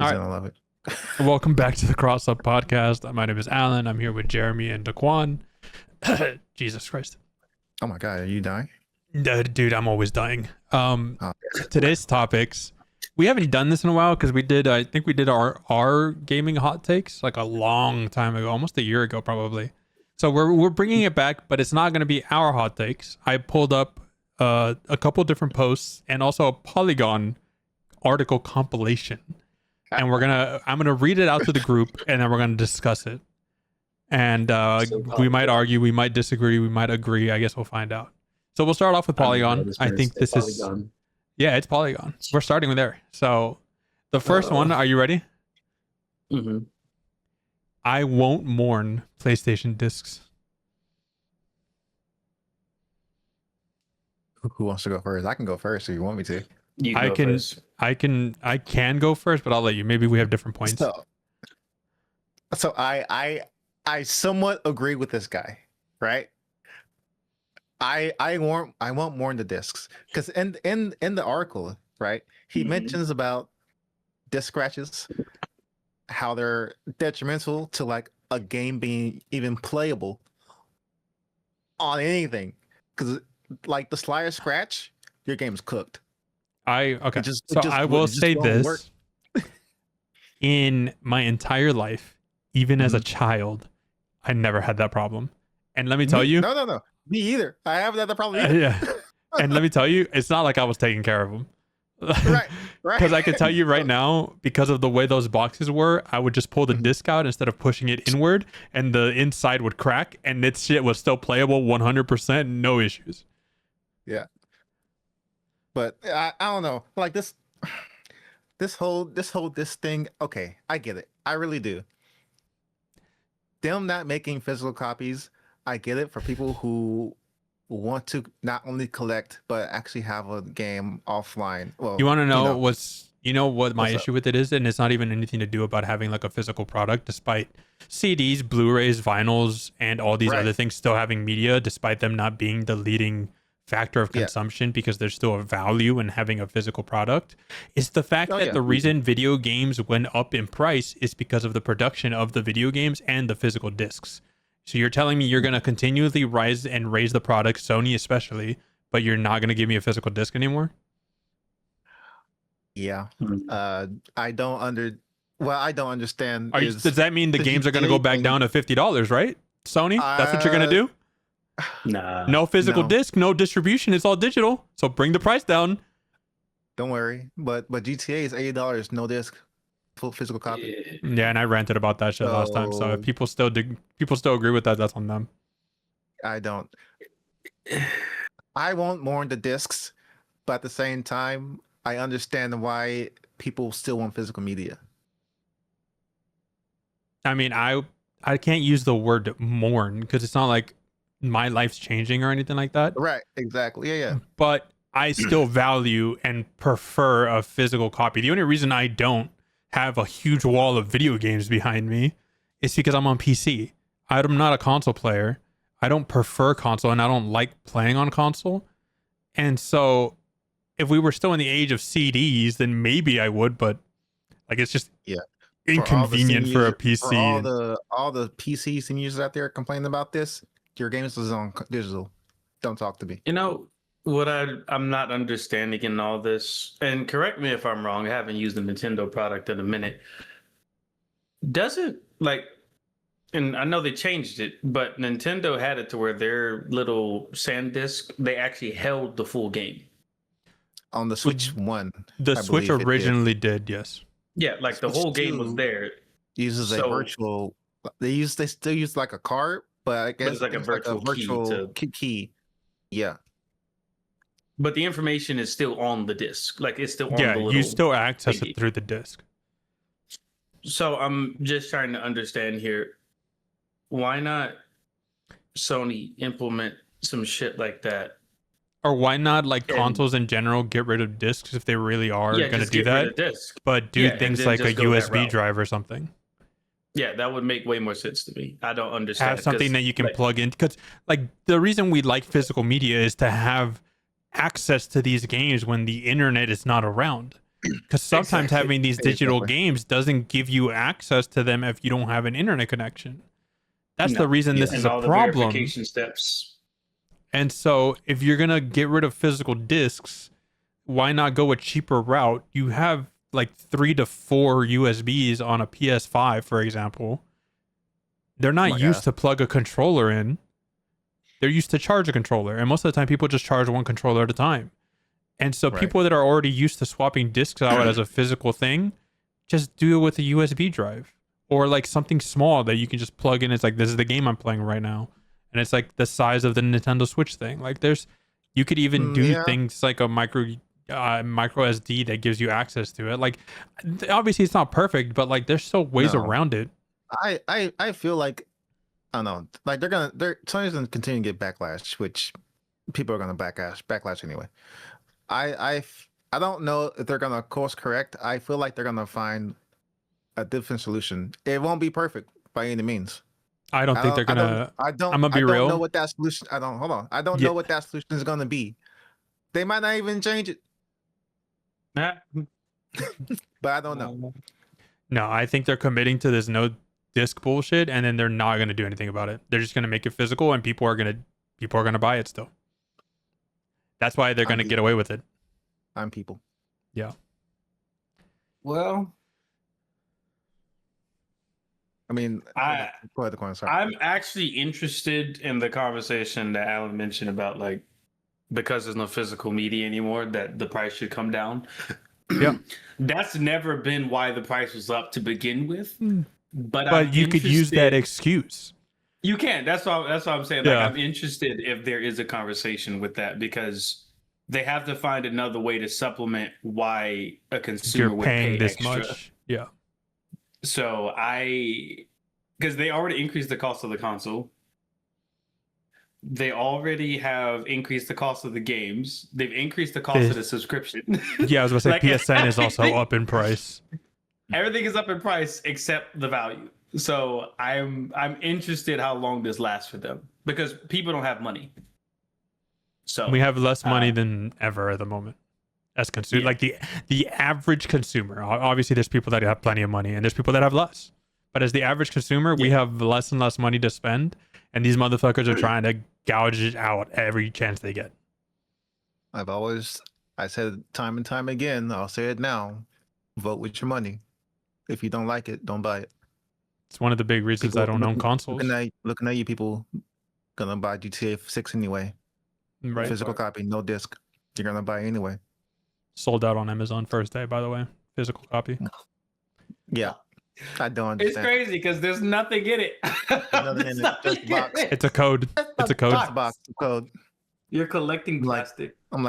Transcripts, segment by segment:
All He's right. gonna love it. Welcome back to the Cross Up Podcast. My name is Alan. I'm here with Jeremy and Daquan. Jesus Christ. Oh my god, are you dying? Dude, I'm always dying. Oh, Today's topics. We haven't done this in a while because I think we did our gaming hot takes like a long time ago, almost a year ago probably. So we're bringing it back, but it's not going to be our hot takes. I pulled up a couple different posts and also a Polygon article compilation. And I'm gonna read it out to the group, and then we're gonna discuss it. And we might argue, we might disagree, we might agree. I guess we'll find out. So we'll start off with Polygon. I think this is it's Polygon. We're starting with there. So the first one, are you ready? Mm-hmm. I won't mourn PlayStation discs. who wants to go first? I can go first if you want me to. You I go can- first. I can go first, but I'll let you. Maybe we have different points. So I somewhat agree with this guy, right? I want more in the discs because in the article, right, he Mhm. mentions about disc scratches, how they're detrimental to like a game being even playable on anything, because like the slider scratch, your game's cooked. Okay. It just I will it just say won't this. work. In my entire life, even as a child, I never had that problem. And let me tell you, No. Me either. I haven't had the problem either. yeah. And let me tell you, it's not like I was taking care of them. Right. Because I can tell you right now, because of the way those boxes were, I would just pull the disc out instead of pushing it inward, and the inside would crack, and its shit was still playable 100%, no issues. But I don't know. Like this whole thing. Okay, I get it. I really do. Them not making physical copies, I get it for people who want to not only collect but actually have a game offline. Well, You want to know know. what my What's up? issue with it is? And it's not even anything to do about having like a physical product, despite CDs, Blu-rays, vinyls, and all these Right. other things still having media, despite them not being the leading factor of Yeah. consumption, because there's still a value in having a physical product. Is the fact Oh, that yeah. the reason video games went up in price is because of the production of the video games and the physical discs. So you're telling me you're going to continually rise and raise the product, Sony especially, but you're not going to give me a physical disc anymore? Yeah. Mhm. I don't understand. Does that mean the the games are going to go back GTA down to $50, right? Sony, that's what you're going to do? Nah. No physical no. disc, no distribution. It's all digital. So bring the price down. Don't worry. But GTA is $80, no disc, full physical copy. Yeah. Yeah, and I ranted about that shit last time. So if So- people still agree with that, that's on them. I don't. I want more in the discs, but at the same time, I understand why people still want physical media. I mean, I can't use the word mourn because it's not like my life's changing or anything like that. Right, exactly. Yeah. But I still value and prefer a physical copy. The only reason I don't have a huge wall of video games behind me is because I'm on PC. I'm not a console player. I don't prefer console, and I don't like playing on console. And so if we were still in the age of CDs, then maybe I would, but like it's just Yeah. inconvenient for a PC. For all the PCs and users out there complaining about this, your games is on digital. Don't talk to me. You know what I'm not understanding in all this, and correct me if I'm wrong. I haven't used a Nintendo product in a minute. Doesn't like, and I know they changed it, but Nintendo had it to where their little SanDisk, they actually held the full game. On the Switch One, The I Switch believe it did. originally did, yes. Yeah, like the Switch whole game was 2 there, uses a So- virtual. They still use like a card, but I guess it's like a virtual key to- key. Yeah. but the information is still on the disc. Like it's still on Yeah, the little. you still access thingy. it through the disc. So I'm just trying to understand here. Why not Sony implement some shit like that? Or why not like And- consoles in general get rid of discs if they really are going to just do get rid that, of disc. but do Yeah, and things then like a just go that USB route. drive or something. Yeah, that would make way more sense to me. I don't understand. Have something 'cause, that you can like, plug in, because like the reason we like physical media is to have access to these games when the internet is not around. Because sometimes Exactly. having these digital Exactly. games doesn't give you access to them if you don't have an internet connection. That's the No. reason this And is a all the problem. verification steps. And so if you're going to get rid of physical discs, why not go a cheaper route? You have like 3 to 4 USBs on a PS5, for example. They're not my used God. to plug a controller in. They're used to charge a controller. And most of the time, people just charge one controller at a time. And so Right. people that are already used to swapping discs out as a physical thing, just do it with a USB drive or like something small that you can just plug in. It's like, this is the game I'm playing right now. And it's like the size of the Nintendo Switch thing. Like you could even do Yeah. things like a micro SD that gives you access to it. Like obviously it's not perfect, but like there's still ways No. around it. I feel like I don't know, like Sony's gonna continue to get backlash, which people are gonna backlash anyway. I don't know if they're gonna course correct. I feel like they're gonna find a different solution. It won't be perfect by any means. I don't think they're gonna. I don't. I'm gonna be I don't real. know what that solution. I don't. Hold on. I don't Yeah. know what that solution is gonna be. They might not even change it, Ah, but I don't know. No, I think they're committing to this no disc bullshit, and then they're not going to do anything about it. They're just going to make it physical, and people are going to buy it still. That's why they're going to get away with it. I'm people. Well, I mean, I- go ahead, the corner. Sorry. I'm actually interested in the conversation that Alan mentioned about like because there's no physical media anymore, that the price should come down. Yeah. That's never been why the price was up to begin with. But But you could use that excuse. You can. That's what I'm saying. Yeah. Like I'm interested if there is a conversation with that because they have to find another way to supplement why a consumer You're would paying pay this extra. much. Yeah. So because they already increased the cost of the console. They already have increased the cost of the games. They've increased the cost of the subscription. Yeah, I was going to say Like, PSN is also up in price. Everything is up in price except the value. So I'm interested how long this lasts for them because people don't have money. So We have less money than ever at the moment as consumer. Yeah. Like the average consumer. Obviously, there's people that have plenty of money, and there's people that have less. But as the average consumer, we have less and less money to spend, and these motherfuckers are trying to gouge it out every chance they get. I said time and time again. I'll say it now. Vote with your money. If you don't like it, don't buy it. It's one of the big reasons I don't own consoles. Looking at you, people gonna buy GTA 6 anyway. Right. Physical copy, no disc. You're gonna buy anyway. Sold out on Amazon first day, by the way. Physical copy. Yeah, I don't it's understand. crazy because there's nothing in it. nothing in it, just a box. It's a code. It's a code. It's a box code. You're collecting Like- plastic. I'm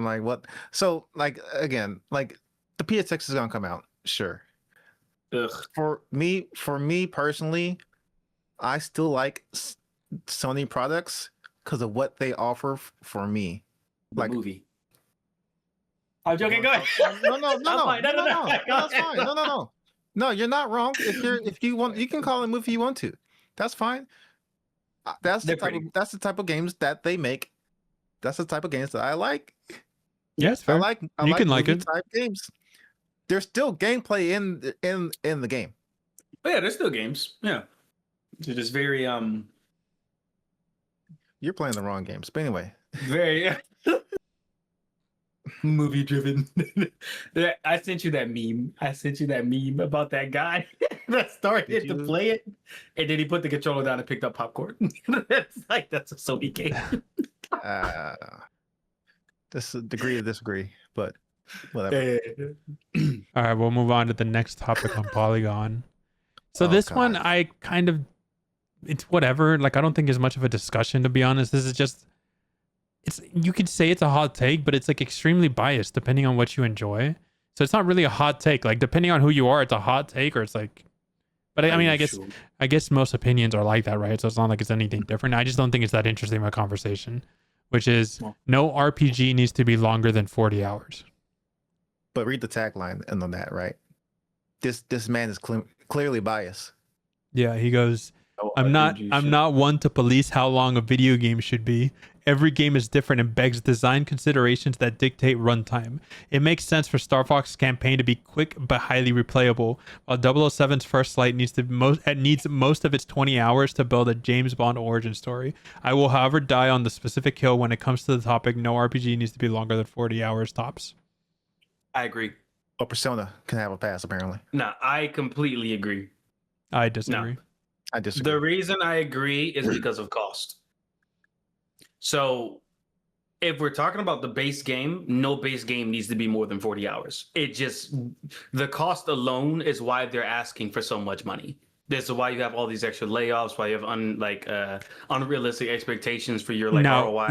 like, what? So, like, again, like, the PS6 is gonna come out, sure. Ugh. For me personally, I still like Sony products because of what they offer for me. The Like- movie. I'm joking. Go ahead. No, I'm fine. No. that's fine. No. No, you're not wrong. If you want, you can call it a movie if you want to. That's fine. That's They're that's the type of games that they make. That's the type of games that I like. Yes, I fair. like. You can like movie it. type games. There's still gameplay in the game. But yeah, there's still games. Yeah. They're just very You're playing the wrong games. But anyway, very movie driven. I sent you that meme. About that guy that started Did to you? play it, and then he put the controller down and picked up popcorn. It's like that's a Sony game. this is a degree to disagree, but whatever. All right, we'll move on to the next topic on Polygon. So Oh, this one, God. I kind of, it's whatever. Like, I don't think it's much of a discussion, to be honest. This is just, you could say it's a hot take, but it's like extremely biased depending on what you enjoy. So it's not really a hot take. Like, depending on who you are, it's a hot take, or it's like, but I mean, I guess most opinions are like that, right? So it's not like it's anything different. I just don't think it's that interesting of a conversation, which is no RPG needs to be longer than 40 hours. But read the tagline and on that, right? This man is clearly biased. Yeah, he goes, Oh, I'm not RPG I'm shit. not one to police how long a video game should be. Every game is different and begs design considerations that dictate runtime. It makes sense for Star Fox's campaign to be quick but highly replayable, while 007's First Light needs most of its 20 hours to build a James Bond origin story. I will, however, die on the specific hill when it comes to the topic. No RPG needs to be longer than 40 hours tops. I agree. Or Persona can have a pass apparently. No, I completely agree. I disagree. I disagree. The reason I agree is because of cost. So if we're talking about the base game, no base game needs to be more than 40 hours. It just, the cost alone is why they're asking for so much money. This is why you have all these extra layoffs, why you have unrealistic expectations for your Now, ROI.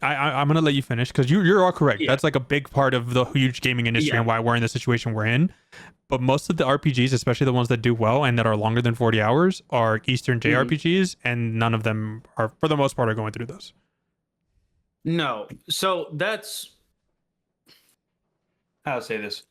I'm gonna let you finish because you're all correct. Yeah. That's like a big part of the huge gaming industry and why we're in the situation we're in. But most of the RPGs, especially the ones that do well and that are longer than 40 hours, are Eastern JRPGs, and none of them are, for the most part, are going through those. No. So that's how to say this.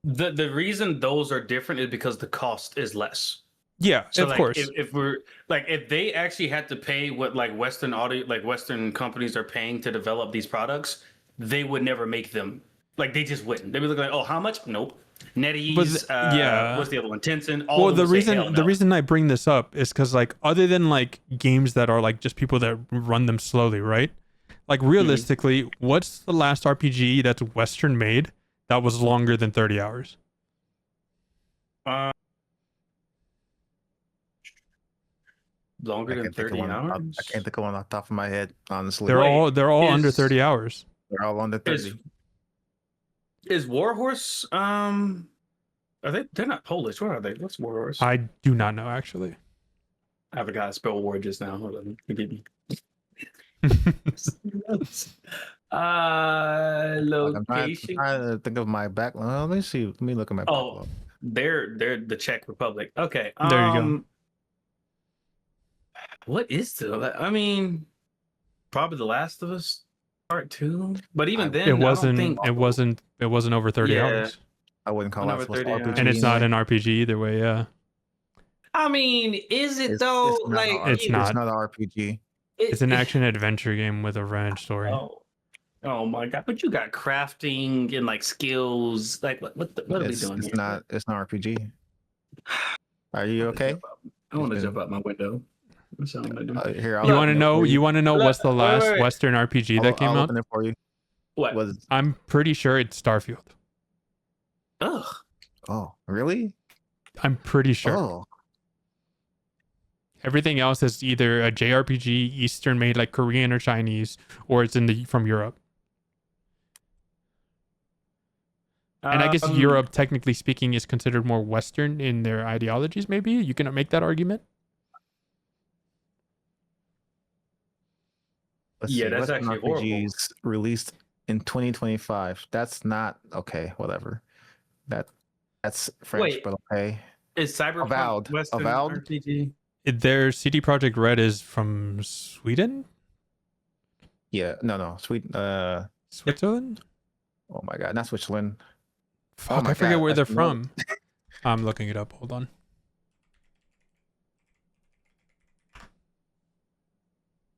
The reason those are different is because the cost is less. Yeah, So of like, course. if we're like, if they actually had to pay what like Western companies are paying to develop these products, they would never make them. Like they just wouldn't. They'd be looking like, oh, how much? Nope. NetEase. What's the other one? Tencent. All Well, of them the would say, reason "Hell no." the reason I bring this up is because like other than like games that are like just people that run them slowly, right? Like realistically, what's the last RPG that's Western made that was longer than 30 hours? Longer than 30 hours. I can't think of one off the top of my head, honestly. They're all under is- 30 hours. They're all under 30. Is Warhorse? Are they? They're not Polish. Where are they? What's Warhorse? I do not know actually. I forgot to spell war just now. Hold on. Forgive me. I'm Location. trying to think of my back. Let me see. Let me look at my Oh, backlog. they're the Czech Republic. Okay. There you go. What is the? I mean, probably The Last of Us Part 2. But even then, It I don't think, wasn't over 30 Yeah. hours. I wouldn't call Number that 30 hours. And it's not anyway. an RPG either way, yeah. I mean, is it It's- though? it's not Like, a It's RPG. not. It's not an RPG. It's an action adventure game with a ranch story. Oh my god! But you got crafting and like skills. Like what are we It's, doing it's here? not. It's not RPG. Are you okay? I want to jump out my window. That's what I'm gonna do. Here, I'll You open want to it know? for You want to know what's the Wait, last wait. Western RPG that came I'll out? open it for you. What? Was I'm pretty sure it's Starfield. Ugh. oh really? I'm pretty sure. Oh, Everything else is either a JRPG, Eastern made like Korean or Chinese, or it's from Europe. And I guess Europe, technically speaking, is considered more Western in their ideologies. Maybe you can make that argument. let's Yeah, see. that's Western actually horrible. RPGs released in 2025. That's not okay. Whatever. That's French, Wait. but okay. Is Cyberpunk Avowed. Western Avowed? RPG? Their CD Projekt Red is from Sweden, Yeah. No. Sweet. Switzerland. Oh my God. Not Switzerland. Fuck, my I forget God, where I they're should know. from. I'm looking it up. Hold on.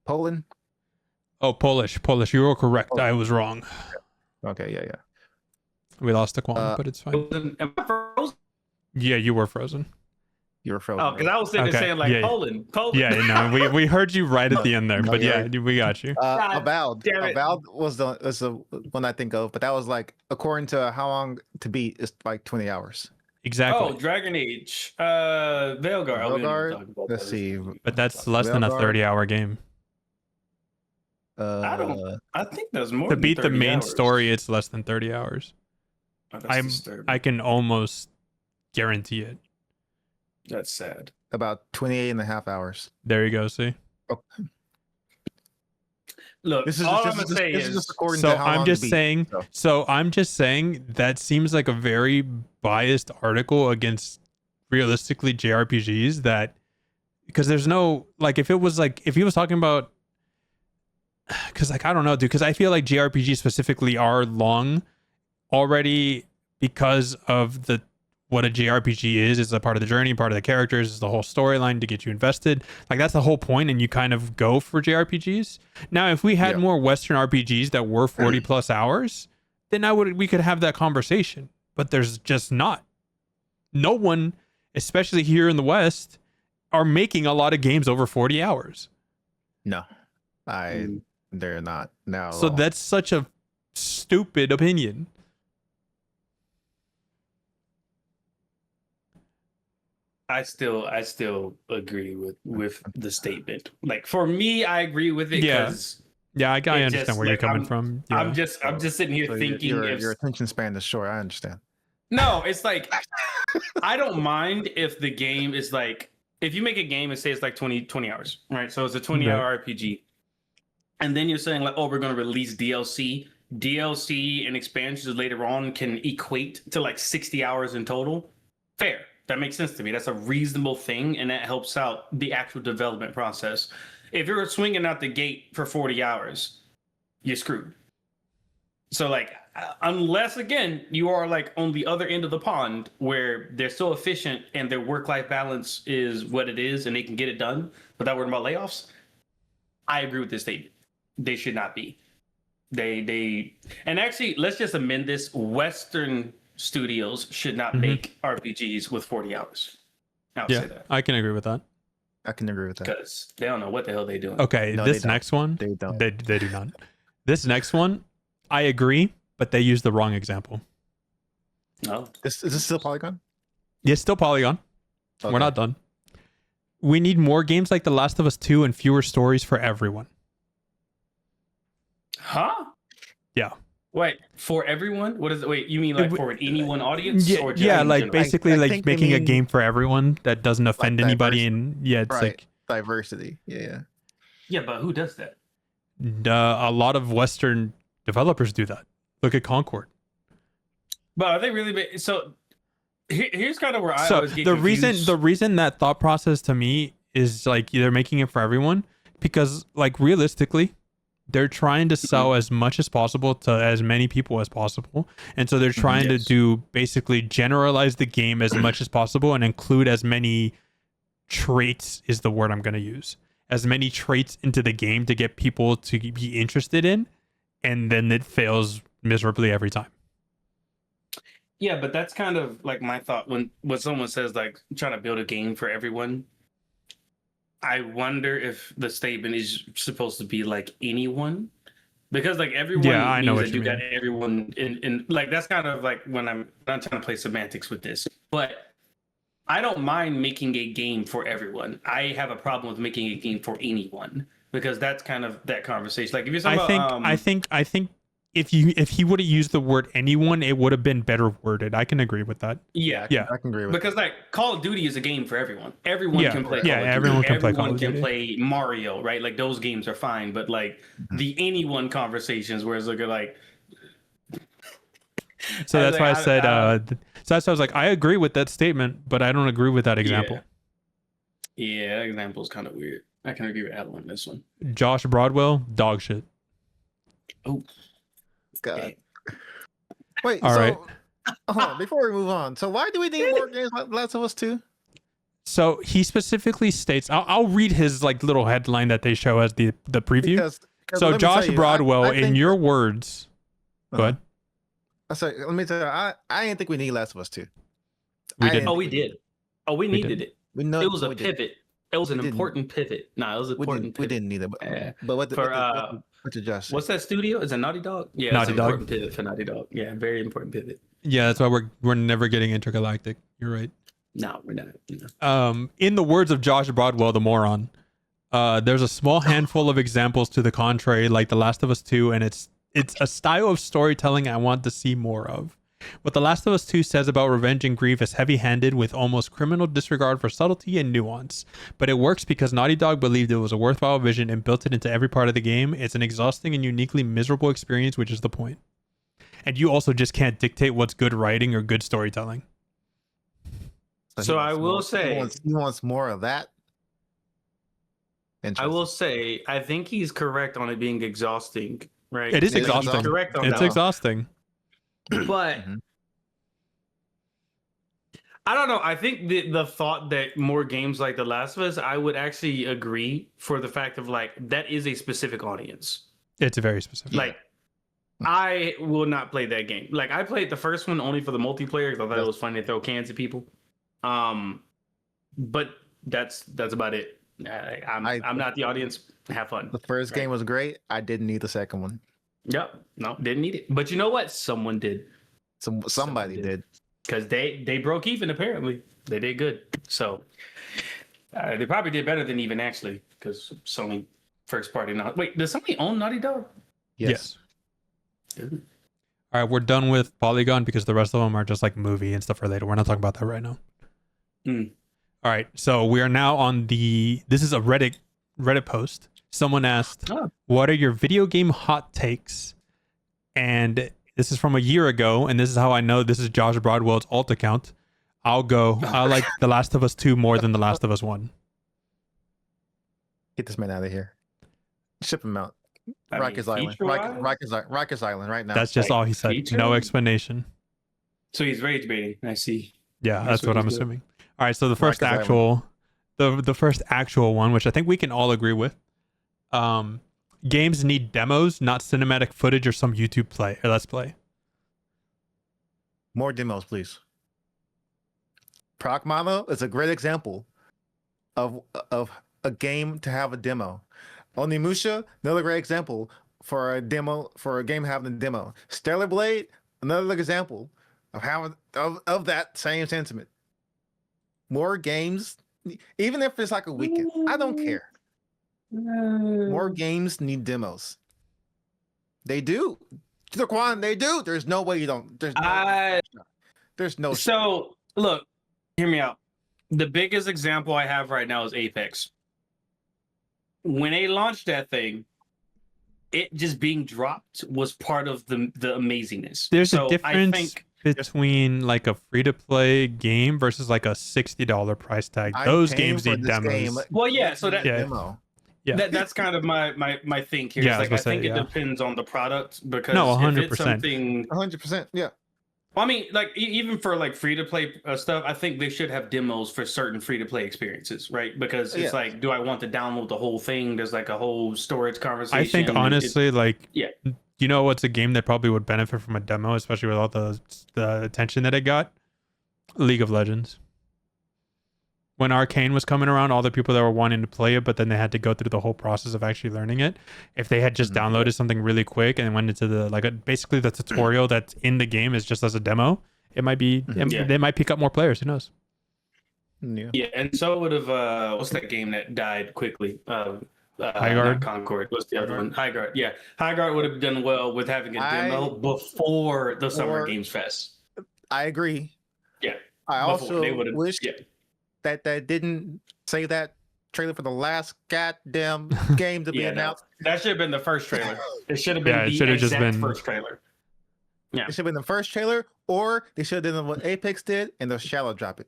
Poland. Oh, Polish. You were correct. I was wrong. Okay. Yeah. We lost the qualm, Uh, but it's fine. Am I frozen? Yeah, you were frozen. You were frozen. Oh, because I was sitting there Okay, saying like yeah, yeah. Poland. Yeah, no, we heard you right at the end there, No, but you're yeah, we got you. God Avowed. damn it. Avowed was the one I think of, but that was like according to how long to beat is like 20 hours. Exactly. Oh, Dragon Age. Veilguard. Oh, we don't Veilguard? talk about Let's that. see. But that's less than a Veilguard. 30-hour game. I think there's more To than beat the 30 main hours. story, it's less than 30 hours. Oh, that's I'm- disturbing. I can almost guarantee it. That's sad. about 28 and a half hours. There you go. See. Look, This is all just, I'm gonna say this is is just according So to how I'm long to just beat. saying. so. So I'm just saying that seems like a very biased article against realistically JRPGs. That because there's no like if he was talking about because like I don't know, dude. Because I feel like JRPGs specifically are long already because of the what a JRPG is a part of the journey, part of the characters, is the whole storyline to get you invested. Like that's the whole point, and you kind of go for JRPGs. Now, if we had Yeah. more Western RPGs that were 40 plus hours, then we could have that conversation. But there's just not. No one, especially here in the West, are making a lot of games over 40 hours. No, they're not now. So that's such a stupid opinion. I still agree with the statement. Like for me, I agree with it Yeah. because Yeah, I It understand just, where you're like, coming from. Yeah. I'm just sitting here So thinking your attention span is short. I understand. no, it's like I don't mind if the game is like if you make a game and say it's like 20 hours, right? So it's a 20-hour RPG. And then you're saying like, oh, we're going to release DLC. DLC and expansions later on can equate to like 60 hours in total. Fair. That makes sense to me. That's a reasonable thing, and that helps out the actual development process. If you're swinging out the gate for 40 hours, you're screwed. So like, unless again you are like on the other end of the pond where they're so efficient and their work-life balance is what it is and they can get it done without worrying about layoffs, I agree with this statement. They should not be. They and actually let's just amend this. Western studios should not make RPGs with 40 hours. I'll say that I can agree with that. I can agree with that. because they don't know what the hell they're doing. Okay, No, this they don't. next one, They don't. they do not. This next one, I agree, but they use the wrong example. No. Is this still Polygon? It's still Polygon. Okay. We're not done. We need more games like The Last of Us 2 and fewer stories for everyone. Huh? Yeah. Wait, for everyone? What is it? Wait, you mean like for an anyone audience? Yeah, or just yeah, in like general? basically I like think they making a mean, game for everyone that doesn't offend anybody. diverse. And yeah, it's Right. Diversity. Yeah. Yeah, but who does that? like a lot of Western developers do that. Look at Concord. But are they really? So here's kind of where I So always get the confused. reason that thought process to me is like they're making it for everyone because like realistically they're trying to sell as much as possible to as many people as possible, and so they're trying Yes. to do basically generalize the game as much as possible and include as many traits is the word I'm going to use, as many traits into the game to get people to be interested in, and then it fails miserably every time. Yeah, but that's kind of like my thought when someone says like trying to build a game for everyone. I wonder if the statement is supposed to be like anyone, because like everyone Yeah, I know means what that you you got mean. everyone in like that's kind of like when I'm not trying to play semantics with this, but I don't mind making a game for everyone. I have a problem with making a game for anyone because that's kind of that conversation. Like if you're talking I think if he would have used the word anyone, it would have been better worded. I can agree with that. yeah, Yeah. I can agree with because like Call of Duty is a game for everyone. Everyone Yeah, can play. yeah, Call of everyone Duty. can play Call of Everyone can Duty. play Mario, right? Like those games are fine, but like the anyone conversations, where it's like, So I that's was why I like, said. So that's why I was like, I agree with that statement, but I don't agree with that example. yeah, that example is kind of weird. I can agree with Alan on this one. Josh Broadwell, dog shit. Oh, God. Wait. All so, right. Hold on. Before we move on, so why do we need more games like Last of Us 2? So he specifically states, I'll read his like little headline that they show as the preview. Because So let me Josh tell you, Broadwell, I in think- your words, go ahead. Sorry, let me tell you, I didn't think we need Last of Us 2. We I didn't. oh, we did. Oh, we We needed did. it. We know It was a we did. pivot. It was an We didn't. important pivot. No, it was an We important didn't, we pivot. didn't need it. Yeah. But what For, did Josh say? What's that studio? Is it Naughty Dog? Yeah, Naughty it's an Dog. important pivot for Naughty Dog. Yeah, very important pivot. Yeah, that's why we're never getting intergalactic. You're right. No, we're not. No. In the words of Josh Broadwell, the moron, there's a small handful of examples to the contrary, like The Last of Us 2, and it's a style of storytelling I want to see more of. What The Last of Us 2 says about revenge and grief is heavy-handed with almost criminal disregard for subtlety and nuance. But it works because Naughty Dog believed it was a worthwhile vision and built it into every part of the game. It's an exhausting and uniquely miserable experience, which is the point. And you also just can't dictate what's good writing or good storytelling. So he I wants will more- say- he wants more of that. I Interesting. will say, I think he's correct on it being exhausting, right? It is It is exhausting. exhausting. Correct on It's that. exhausting. But Mhm. I don't know. I think the thought that more games like The Last of Us, I would actually agree for the fact of like that is a specific audience. It's very specific. Like, I will not play that game. Like, I played the first one only for the multiplayer because I thought it was funny to throw cans at people. But that's about it. I'm not the audience. Have fun. The first game was great. I didn't need the second one. Yep. No, didn't need it. But you know what? Someone did. Somebody did. Because they broke even, apparently. They did good. So they probably did better than even actually, because Sony first party not. Wait, does Sony own Naughty Dog? Yes. Ooh. All right, we're done with Polygon because the rest of them are just like movie and stuff related. We're not talking about that right now. Mm. All right, so we are now on this is a Reddit post. Someone asked, what are your video game hot takes? And this is from a year ago, and this is how I know this is Josh Broadwell's alt account. I'll go. I like The Last of Us 2 more than The Last of Us 1. Get this man out of here. Ship him out. I mean, Rikers Island. feature-wise? Rikers Island right now. That's just all he said. feature? No explanation. So he's rage baiting. I see. Yeah, that's what what I'm he's doing. assuming. All right, so the first Rikers Island. actual, the first actual one, which I think we can all agree with. Games need demos, not cinematic footage or some YouTube play or let's play. More demos, please. Proc Mono is a great example of a game to have a demo. Onimusha, another great example for a demo, for a game having a demo. Stellar Blade, another example of having of that same sentiment. More games, even if it's like a weekend, I don't care. More games need demos. They do. Daquan, they do. There's no way you don't. There's no. So look, hear me out. The biggest example I have right now is Apex. When they launched that thing, it just being dropped was part of the amazingness. There's So a difference between like a free to play game versus like a $60 price tag. Those games need demos. Well, yeah. So that Yeah. demo. Yeah. that's kind of my thing here. Yeah, It's like, I I was gonna think say, it yeah. depends on the product because No, if 100%. it's something 100%. Yeah. Well, I mean, like even for like free to play stuff, I think they should have demos for certain free to play experiences, right? Because it's Yeah. like, do I want to download the whole thing? There's like a whole storage conversation. I think honestly, like, yeah. you know what's a game that probably would benefit from a demo, especially with all the attention that it got? League of Legends. When Arcane was coming around, all the people that were wanting to play it, but then they had to go through the whole process of actually learning it. If they had just downloaded something really quick and went into the basically the tutorial that's in the game is just as a demo, it might be they might pick up more players. Who knows? Yeah. Yeah, and so it would have what's that game that died quickly? Highguard? Not Concord. What's the other one? Highguard. Yeah, Highguard would have done well with having a demo before the Summer Games Fest. I agree. Yeah. I also they would've- wish yeah. that didn't say that trailer for the last goddamn game to be Yeah, no. announced. That should have been the first trailer. It should have been Yeah, it the should have just exact been- first trailer. Yeah. It should have been the first trailer, or they should have done what Apex did and they'll shadow drop it.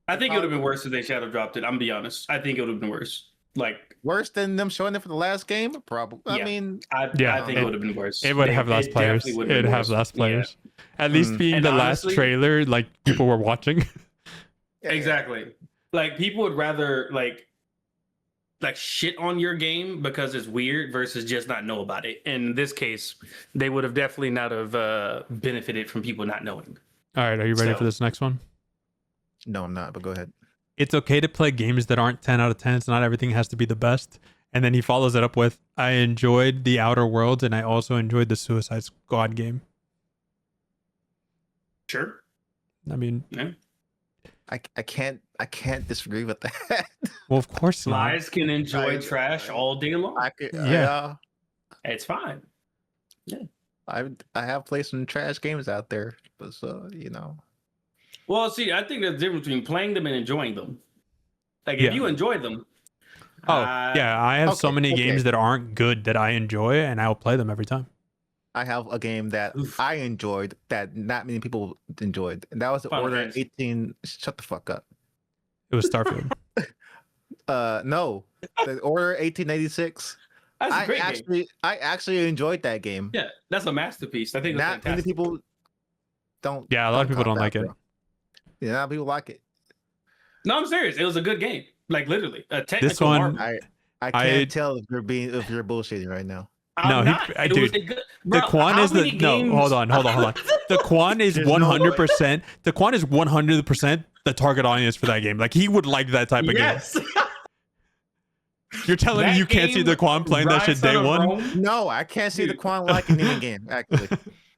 I think it would have been worse if they shadow dropped it. I'm gonna be honest. I think it would have been worse. Like, Worse than them showing it for the last game? Probably. I Yeah. mean, I think it would have been worse. It would have less players. definitely would have It'd been have worse. less Yeah. players. At least being And the honestly- last trailer, like people were watching. Exactly. Like people would rather like shit on your game because it's weird versus just not know about it. In this case, they would have definitely not have benefited from people not knowing. All right, are you ready So- for this next one? no, I'm not, but go ahead. It's okay to play games that aren't 10 out of 10s. Not everything has to be the best. And then he follows it up with, I enjoyed The Outer Worlds and I also enjoyed the Suicide Squad game. Sure. I mean, I can't disagree with that. well, of course not. Lies can enjoy trash all day long. I could, Yeah. It's fine. I have played some trash games out there, but so Well, see, I think there's a difference between playing them and enjoying them. Like, Yeah. if you enjoy them, Oh, yeah. I have so okay, many okay. games that aren't good that I enjoy and I'll play them every time. I have a game that Oof. I enjoyed that not many people enjoyed, and that was Final Order Fantasy. 18. Shut the fuck up. It was Starfield. No, the Order 1886. that's a great game. I actually enjoyed that game. Yeah, that's a masterpiece. I think that's Not many fantastic. people don't. Yeah, a lot of people talk don't like about it. bro. Yeah, people like it. No, I'm serious. It was a good game. Like literally, a technical one- marvel. I can't tell if you're bullshitting right now. No, I'm not. It was dude, a good, The bro, Quan how is the many no. games- Hold on. The Quan is There's no way. 100%. The Quan is 100% the target audience for that game. Like he would like that type of Yes. game. You're telling me That you can't see game, the Quan playing that shit Rise day Son of one? Rome, No, I can't see the Dude. Quan liking any game. Actually,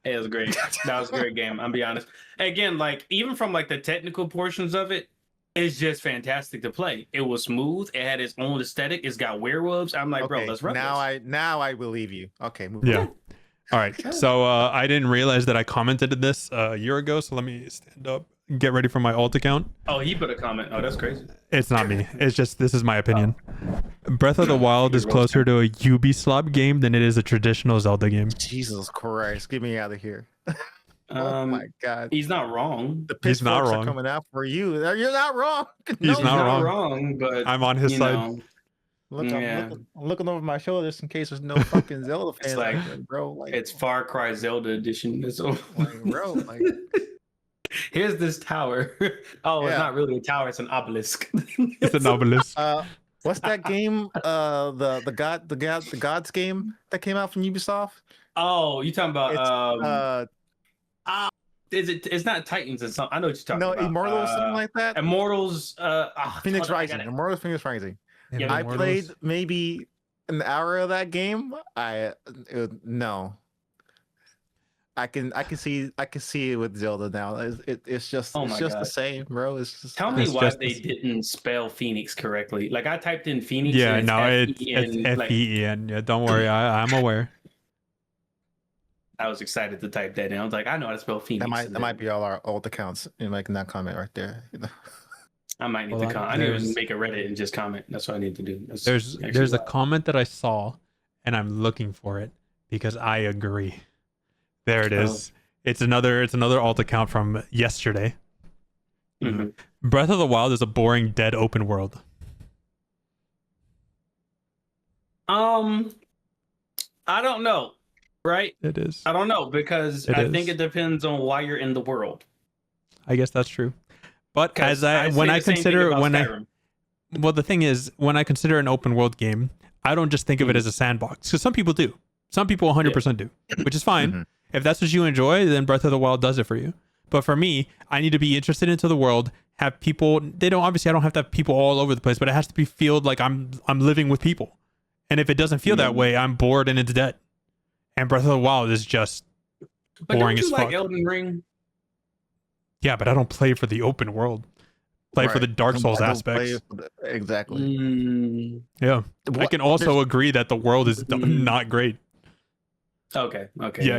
It was great. That was a great game. I'll be honest. Again, like even from like the technical portions of it, it's just fantastic to play. It was smooth. It had its own aesthetic. It's got werewolves. I'm like, bro, okay, let's run now I believe you. Okay, move Yeah. on. All right. So I didn't realize that I commented this a year ago. So let me stand up, and get ready for my alt account. Oh, he put a comment. Oh, that's crazy. It's not me. It's just this is my opinion. Breath of the Wild is closer to a Ubisoft game than it is a traditional Zelda game. Jesus Christ, get me out of here. Oh Um, my God, he's not wrong. the he's not pitchforks wrong. are coming out for you. You're not wrong. He's He's not not wrong. wrong, but I'm on his you side. know, Look, Yeah. I'm looking over my shoulder just in case there's no fucking Zelda fans, like- out there, bro. Like, it's Far Cry Zelda edition. It's over. like, bro, like, Here's this tower. Oh, Yeah. it's not really a tower. It's an obelisk. It's an obelisk. what's that game? The Gods game that came out from Ubisoft. Oh, you talking about? It's Is it? It's not Titans. It's not, I know what you're talking no about. Immortal or something like that. Immortals. Phoenix hold on, I Rising. got it. Immortal Phoenix Rising. Yeah, I Immortals. played maybe an hour of that game. No. I can see it with Zelda now. It's just Oh it's my just the God. same, bro. It's just Tell me It's why just they the- didn't spell Phoenix correctly. Like I typed in Phoenix. Yeah, and no, it's F-E-N, like, F-E-E-N. Yeah, don't worry. I'm aware. I was excited to type that in. I was like, I know how to spell Phoenix. that might be all our old accounts in like in that comment right there. You know? I might need Hold to on, comment. I need there's- to make a Reddit and just comment. That's what I need to do. That's There's actually a wild. comment that I saw, and I'm looking for it because I agree. There it is. It's another alt account from yesterday. Mhm. Breath of the Wild is a boring, dead open world. I don't know. Right? It is. I don't know because It I think is. it depends on why you're in the world. I guess that's true. But 'Cause when say I the same thing consider about when Skyrim. well, the thing is, when I consider an open world game, I don't just think of it Mhm. as a sandbox. Because some people do. Some people 100% do, which is fine. Mhm. If that's what you enjoy, then Breath of the Wild does it for you. But for me, I need to be interested into the world. Have people? They don't obviously. I don't have to have people all over the place, but it has to be feel like I'm living with people. And if it doesn't feel that Mhm. way, I'm bored and it's dead. And Breath of the Wild is just But boring don't as you like fuck. Elden Ring? yeah. But I don't play for the open world. Play for Right. the Dark Souls I don't play aspects. exactly. Mm, Yeah. I What- can also there's- agree that the world is Mm. not great. okay. Yeah.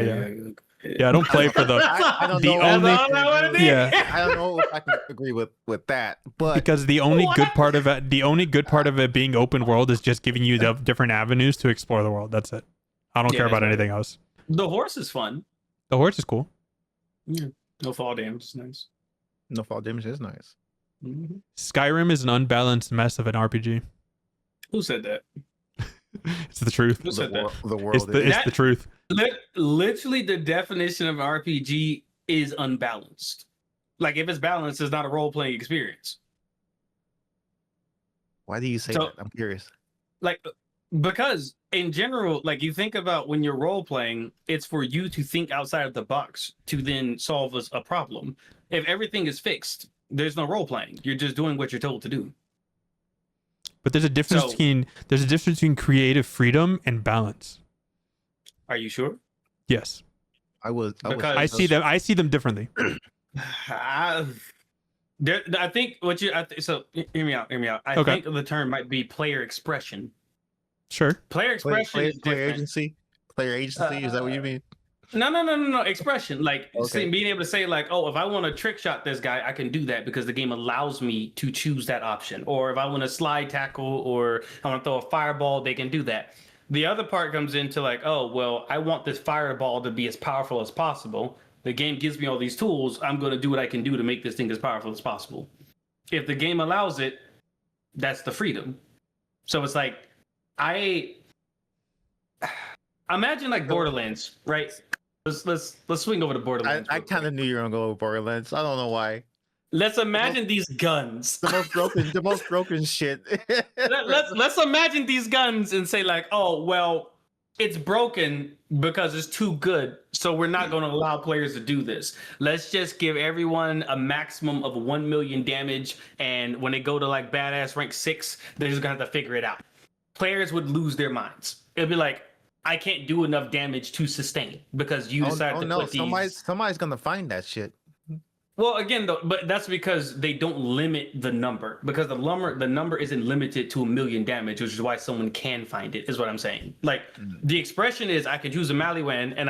Yeah, I don't play for the I don't the know. only- That's all I wanted to Yeah. hear. I don't know if I can agree with that, but because the only good What? part of it being open world is just giving you the different avenues to explore the world. That's it. I don't Yeah, care about that's right. anything else. The horse is fun. The horse is cool. No fall damage. It's nice. no fall damage is nice. Mhm. Skyrim is an unbalanced mess of an RPG. Who said that? It's the truth. Who said that? The world It's the is. it's the truth. Literally, the definition of RPG is unbalanced. Like, if it's balanced, it's not a role playing experience. Why do you say So- that? I'm curious. Like, because in general, like, you think about when you're role playing, it's for you to think outside of the box to then solve a problem. If everything is fixed, there's no role playing. You're just doing what you're told to do. But there's a difference So- between creative freedom and balance. Are you sure? Yes. I was. Because- I see them differently. I think what you so hear me out. I Okay. think the term might be player expression. Sure. Player expression is player different. agency. Player agency. Is that what you mean? No. Expression, like Okay. being able to say, like, oh, if I want to trick shot this guy, I can do that because the game allows me to choose that option. Or if I want to slide tackle or I want to throw a fireball, they can do that. The other part comes into like, oh, well, I want this fireball to be as powerful as possible. The game gives me all these tools. I'm going to do what I can do to make this thing as powerful as possible. If the game allows it, that's the freedom. So it's like, I imagine like Borderlands, right? Let's swing over to Borderlands. I real quick. kind of knew you were gonna go with Borderlands. I don't know why. let's imagine these guns. The most broken shit. Let's imagine these guns and say like, oh well, it's broken because it's too good, so we're not going to allow players to do this. Let's just give everyone a maximum of 1 million damage, and when they go to like badass rank 6, they're just gonna have to figure it out. Players would lose their minds. It'd be like, I can't do enough damage to sustain because you decided to put these. Somebody's gonna find that shit. Well, again, though, but that's because they don't limit the number, because the number isn't limited to 1 million damage, which is why someone can find it. Is what I'm saying. Like the expression is, I can choose a Maliwan and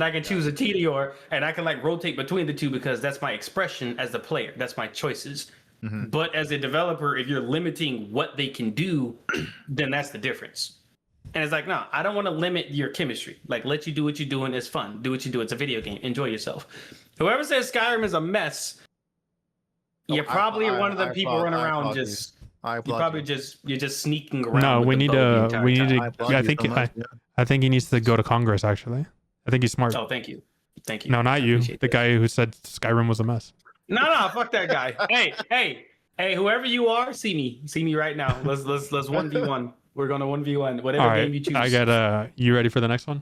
I can choose a Tediore, and I can like rotate between the two because that's my expression as the player. That's my choices. Mm-hmm. But as a developer, if you're limiting what they can do, then that's the difference. And it's like, no, I don't want to limit your chemistry. Like, let you do what you're doing. It's fun. Do what you do. It's a video game. Enjoy yourself. Whoever says Skyrim is a mess, you're probably one of the people running around just. You're just sneaking around. No, with we the need bow the to. entire We need time. to. I think he needs to go to Congress. Actually, I think he's smart. Oh, thank you. No, not you. Appreciate The that. guy who said Skyrim was a mess. No, fuck that guy. hey, whoever you are, see me right now. Let's 1v1. We're gonna 1v1. Whatever All right, game you choose. I got. You ready for the next one?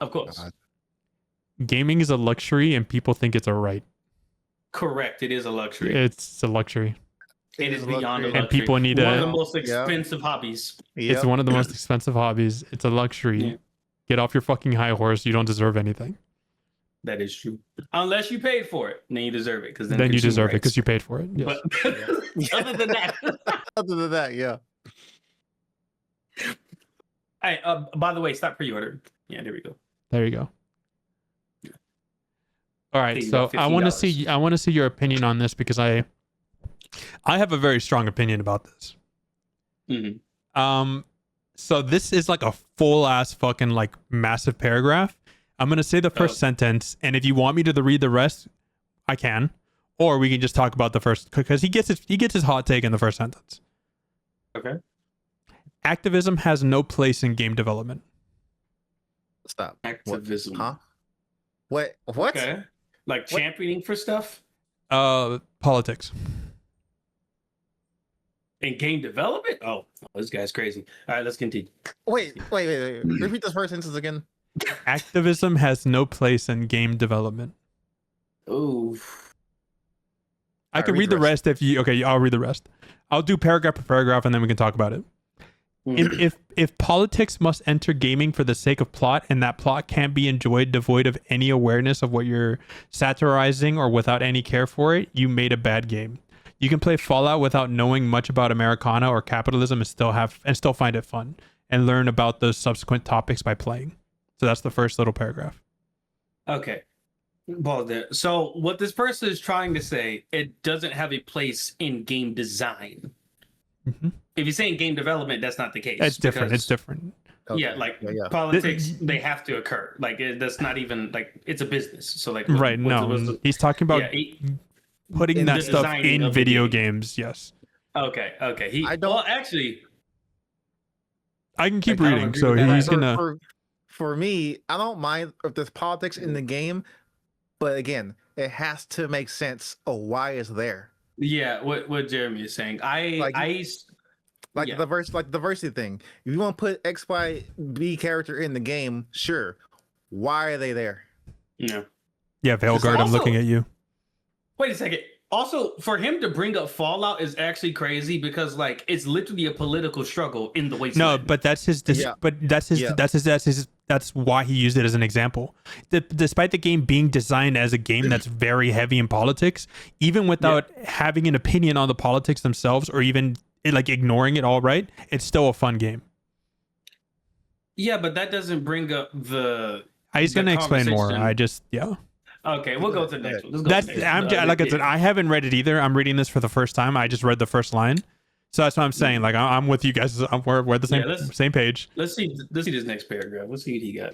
Of course. Gaming is a luxury, and people think it's a right. Correct. It is a luxury. It's a luxury. It is beyond a luxury. luxury. And people need one to- of the most Yeah. expensive hobbies. It's one of the most expensive hobbies. It's a luxury. Yeah. Get off your fucking high horse. You don't deserve anything. That is true. Unless you paid for it, then you deserve it. Because Then you deserve it because you paid for it. Yes. But other than that, Other than that, yeah. hey, by the way, stop pre-order. Yeah, there we go. There you go. All right, Think so about I want to $50. see your opinion on this because I have a very strong opinion about this. Mhm. So this is like a full ass fucking like massive paragraph. I'm gonna say the first sentence, and if you want me to read the rest, I can, or we can just talk about the first because he gets his hot take in the first sentence. Okay. Activism has no place in game development. Stop. Activism. Huh? What? Okay. Like What? championing for stuff Politics. in game development. Oh, this guy's crazy. All right, let's continue. Wait. Repeat this first sentence again. Activism has no place in game development. Ooh. I can read the rest if you. Okay, I'll read the rest. I'll do paragraph per paragraph, and then we can talk about it. If politics must enter gaming for the sake of plot, and that plot can't be enjoyed devoid of any awareness of what you're satirizing or without any care for it, you made a bad game. You can play Fallout without knowing much about Americana or capitalism and still find it fun and learn about those subsequent topics by playing. So that's the first little paragraph. Okay. Well, there. So what this person is trying to say, it doesn't have a place in game design. Mhm. If you're saying game development, that's not the case. It's different. because- It's different. Yeah, like yeah. politics, they have to occur. Like that's not even like it's a business. So like, Right. No, he's talking about putting in that the stuff designing in of the video game. games. Yes. Okay. I don't- Well, actually, I can keep I don't reading. agree So with that. he's gonna. For me, I don't mind if there's politics in the game, but again, it has to make sense of why it's there. yeah. What Jeremy is saying, Like Yeah. the diversity thing. If you want to put X, Y, B character in the game, sure. Why are they there? no. Yeah, Veilguard, I'm Also- looking at you. Wait a second. Also, for him to bring up Fallout is actually crazy because like it's literally a political struggle in the wasteland. No, but that's his. Yeah. But that's his. Yeah. That's why he used it as an example. Despite the game being designed as a game that's very heavy in politics, even without having an opinion on the politics themselves or even like ignoring it all, right, it's still a fun game. Yeah, but that doesn't bring up the. He's The gonna explain more. conversation- Okay, we'll go to the next one. Let's go That's to the next one. like I said, I haven't read it either. I'm reading this for the first time. I just read the first line, so that's what I'm saying. Like I'm with you guys. We're the same page. Let's see this next paragraph. Let's see what he got.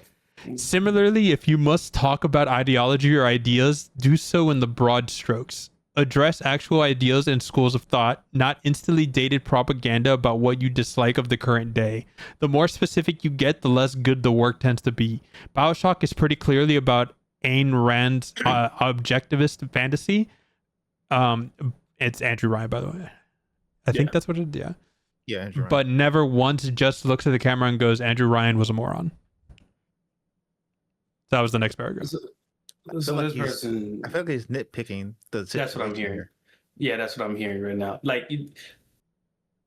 Similarly, if you must talk about ideology or ideas, do so in the broad strokes. Address actual ideas and schools of thought, not instantly dated propaganda about what you dislike of the current day. The more specific you get, the less good the work tends to be. BioShock is pretty clearly about Ayn Rand's objectivist fantasy. It's Andrew Ryan, by the way. I think that's what it. Yeah. Yeah, Andrew Ryan. But never once just looks at the camera and goes, "Andrew Ryan was a moron." That was the next paragraph. So I this feel like person, I feel like he's nitpicking the that's what I'm situation hearing. here. Yeah, that's what I'm hearing right now. Like,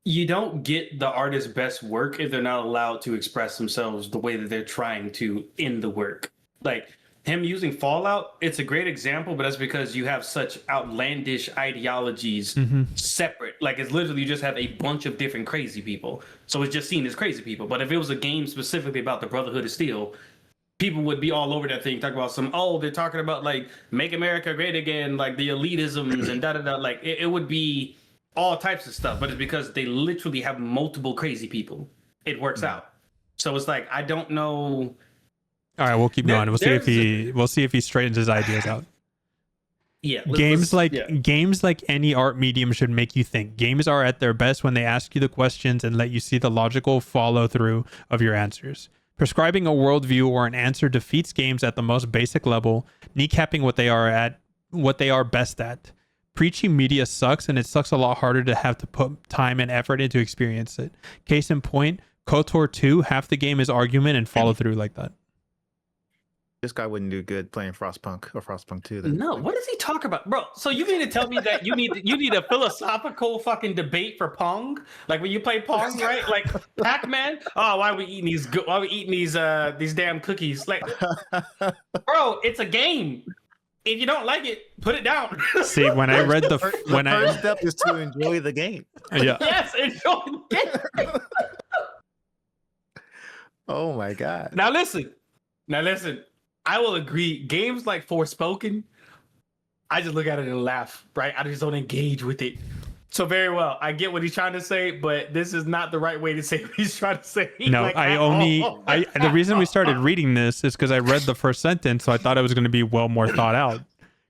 you don't get the artist's best work if they're not allowed to express themselves the way that they're trying to in the work. Like him using Fallout, it's a great example, but that's because you have such outlandish ideologies separate. Like it's literally you just have a bunch of different crazy people. So it's just seen as crazy people. But if it was a game specifically about the Brotherhood of Steel, people would be all over that thing, talking about they're talking about like make America great again, like the elitisms and da-da-da. Like it would be all types of stuff, but it's because they literally have multiple crazy people. It works out. So it's like, I don't know. All right, we'll keep going. We'll see if he straightens his ideas out. Yeah. Games like any art medium should make you think. Games are at their best when they ask you the questions and let you see the logical follow through of your answers. Prescribing a worldview or an answer defeats games at the most basic level, kneecapping what they are best at. Preachy media sucks, and it sucks a lot harder to have to put time and effort into experience it. Case in point, KOTOR 2, half the game is argument and follow through like that. This guy wouldn't do good playing Frostpunk or Frostpunk 2. Then. No, what does he talk about, bro? So you mean to tell me that you need a philosophical fucking debate for Pong? Like when you play Pong, right? Like Pac-Man. Oh, why are we eating these damn cookies? Like, bro, it's a game. If you don't like it, put it down. See, when I read the first step is to enjoy the game. Yeah. Yes, enjoy the game. Oh my god. Now listen. I will agree. Games like Forspoken, I just look at it and laugh, right? I just don't engage with it. So very well, I get what he's trying to say, but this is not the right way to say what he's trying to say. No, like, the reason we started reading this is because I read the first sentence, so I thought it was going to be well more thought out.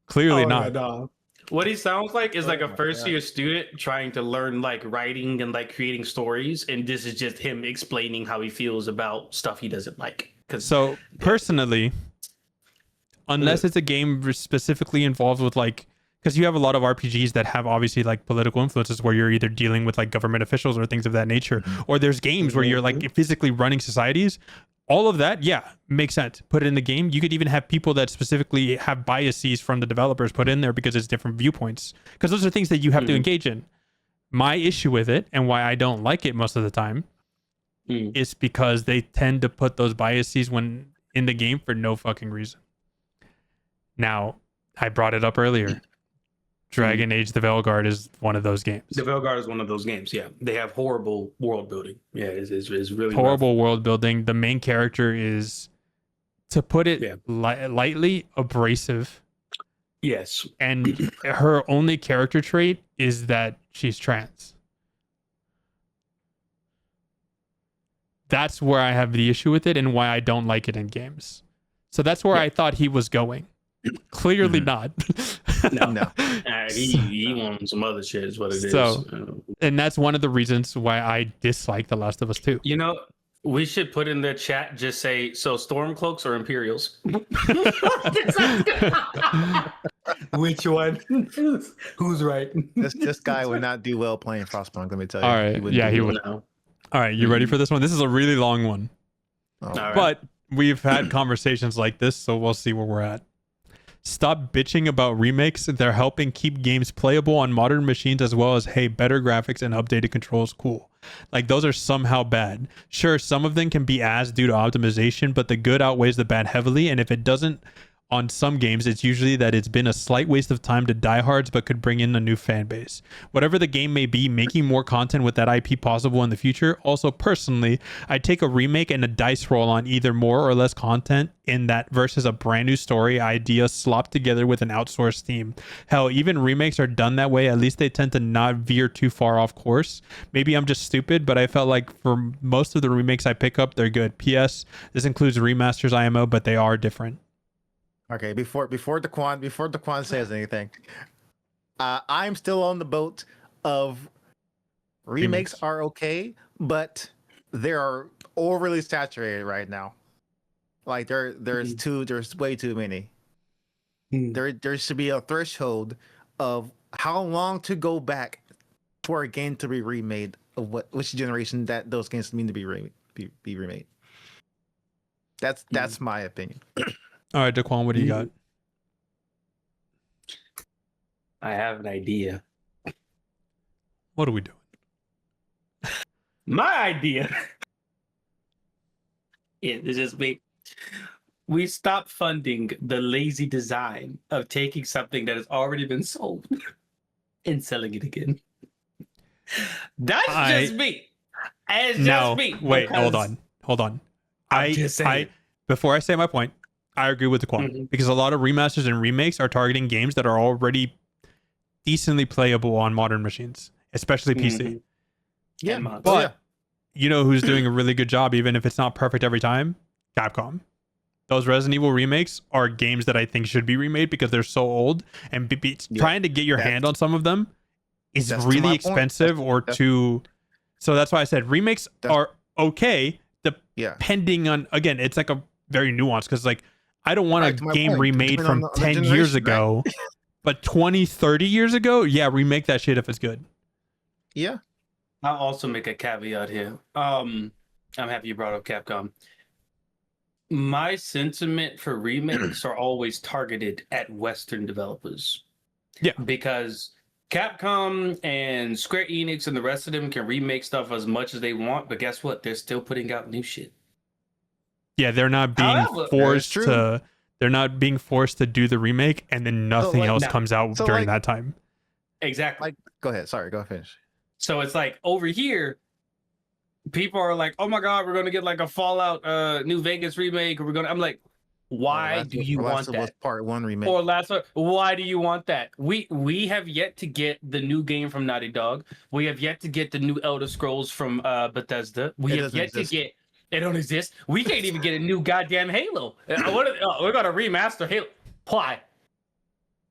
Clearly not. No. What he sounds like is like a first-year student trying to learn like writing and like creating stories, and this is just him explaining how he feels about stuff he doesn't like. So personally, unless it's a game specifically involved with like, because you have a lot of RPGs that have obviously like political influences where you're either dealing with like government officials or things of that nature, or there's games where you're like physically running societies. All of that, yeah, makes sense. Put it in the game. You could even have people that specifically have biases from the developers put in there because it's different viewpoints. Because those are things that you have to engage in. My issue with it and why I don't like it most of the time is because they tend to put those biases when in the game for no fucking reason. Now, I brought it up earlier. Dragon Age The Veilguard is one of those games. The Veilguard is one of those games, yeah. They have horrible world building. Yeah, it's really horrible world building. The main character is, to put it lightly, abrasive. Yes. And her only character trait is that she's trans. That's where I have the issue with it and why I don't like it in games. So that's where I thought he was going. Clearly not. No. He wants some other shit is what it is. And that's one of the reasons why I dislike The Last of Us 2. You know, we should put in the chat, just say, so Stormcloaks or Imperials? Which one? Who's right? This guy would not do well playing Frostpunk, let me tell you. All right. He would. No. All right, you ready for this one? This is a really long one. Oh. Right. But we've had conversations like this, so we'll see where we're at. Stop bitching about remakes. They're helping keep games playable on modern machines, as well as, hey, better graphics and updated controls. Cool. Like, those are somehow bad. Sure, some of them can be as due to optimization, but the good outweighs the bad heavily. And if it doesn't, on some games, it's usually that it's been a slight waste of time to diehards, but could bring in a new fan base. Whatever the game may be, making more content with that IP possible in the future. Also, personally, I'd take a remake and a dice roll on either more or less content in that versus a brand new story idea slopped together with an outsourced team. Hell, even remakes are done that way. At least they tend to not veer too far off course. Maybe I'm just stupid, but I felt like for most of the remakes I pick up, they're good. P.S. This includes remasters IMO, but they are different. Okay, before Daquan says anything, I'm still on the boat of remakes are okay, but they are overly saturated right now. Like there's way too many. there should be a threshold of how long to go back for a game to be remade of which generation that those games need to be remade. That's my opinion. All right, Daquan, what do you got? I have an idea. What are we doing? My idea. Yeah, it's just me. We stop funding the lazy design of taking something that has already been sold and selling it again. That's just me. It's just me. Wait, hold on. Before I say my point, I agree with Daquan because a lot of remasters and remakes are targeting games that are already decently playable on modern machines, especially PC. Yeah, but you know who's doing a really good job, even if it's not perfect every time? Capcom. Those Resident Evil remakes are games that I think should be remade because they're so old, and trying to get your hand on some of them is really expensive So that's why I said remakes are okay, depending on, again, it's like a very nuanced because like I don't want a game remade from 10 years ago, but 20, 30 years ago, yeah, remake that shit if it's good. Yeah. I'll also make a caveat here. I'm happy you brought up Capcom. My sentiment for remakes are always targeted at Western developers. Yeah. Because Capcom and Square Enix and the rest of them can remake stuff as much as they want, but guess what? They're still putting out new shit. Yeah, they're not being forced to. They're not being forced to do the remake, and then nothing else comes out during that time. Exactly. Go ahead. Sorry, go finish. So it's like over here, people are like, "Oh my god, we're gonna get like a Fallout New Vegas remake." I'm like, why do you want that? Part 1 remake. Or why do you want that? We have yet to get the new game from Naughty Dog. We have yet to get the new Elder Scrolls from Bethesda. We have yet to get. It don't exist. We can't even get a new goddamn Halo. We're gonna remaster Halo. Why?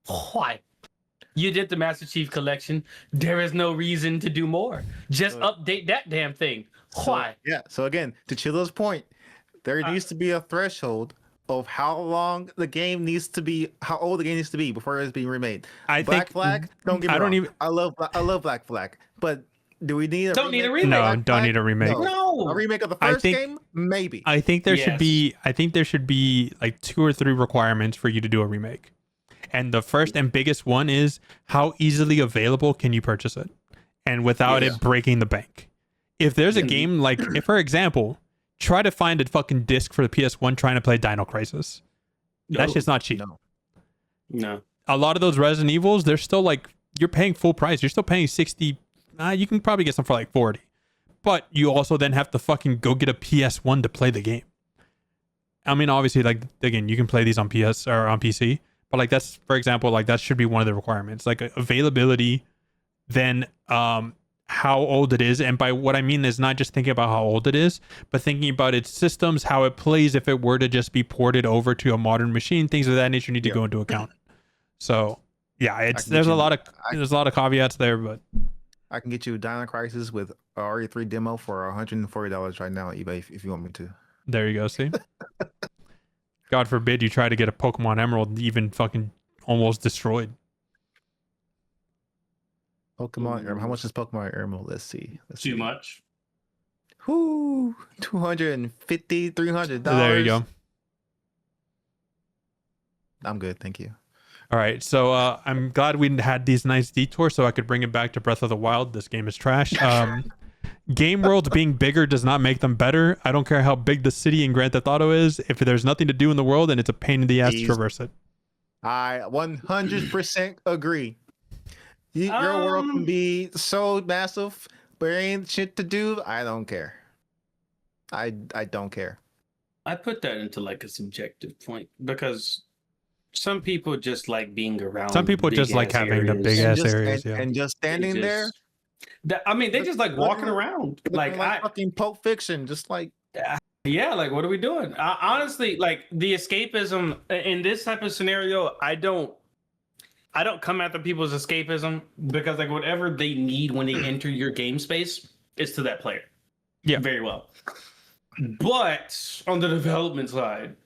Why? You did the Master Chief Collection. There is no reason to do more. Just update that damn thing. Why? So again, to Chilo's point, there needs to be a threshold of how long the game needs to be, how old the game needs to be before it's being remade. Black Flag, don't get me wrong. I love Black Flag, but do we need a remake? No, don't need a remake. No. A remake of the first game? Maybe. I think there should be like 2 or 3 requirements for you to do a remake. And the first and biggest one is how easily available can you purchase it and without it breaking the bank. If there's a game like, if for example, try to find a fucking disc for the PS1 trying to play Dino Crisis. That's just not cheap. No. A lot of those Resident Evils, they're still like, you're paying full price. You're still paying 60. You can probably get some for like 40. But you also then have to fucking go get a PS1 to play the game. I mean, obviously, like, again, you can play these on PS or on PC. But like that's, for example, like that should be one of the requirements, like availability, then how old it is. And by what I mean is not just thinking about how old it is, but thinking about its systems, how it plays if it were to just be ported over to a modern machine, things of that nature need to go into account. So yeah, there's a lot of caveats there, but I can get you Dino Crisis with RE3 demo for $140 right now on eBay if you want me to. There you go. See. God forbid you try to get a Pokemon Emerald even fucking almost destroyed. Pokemon Emerald. How much is Pokemon Emerald? Let's see. Too much. $250, $300. There you go. I'm good. Thank you. All right. So I'm glad we had these nice detours so I could bring it back to Breath of the Wild. This game is trash. Game worlds being bigger does not make them better. I don't care how big the city in Grand Theft Auto is. If there's nothing to do in the world, then it's a pain in the ass to traverse it. I 100% agree. Your world can be so massive, but there ain't shit to do. I don't care. I don't care. I put that into like a subjective point because some people just like being around. Some people just like having the big ass areas, and just standing there. I mean, they just like walking around, like fucking Pulp Fiction, just like. Yeah, like what are we doing? Honestly, like the escapism in this type of scenario, I don't come after people's escapism because like whatever they need when they enter your game space is to that player. Yeah, very well. But on the development side,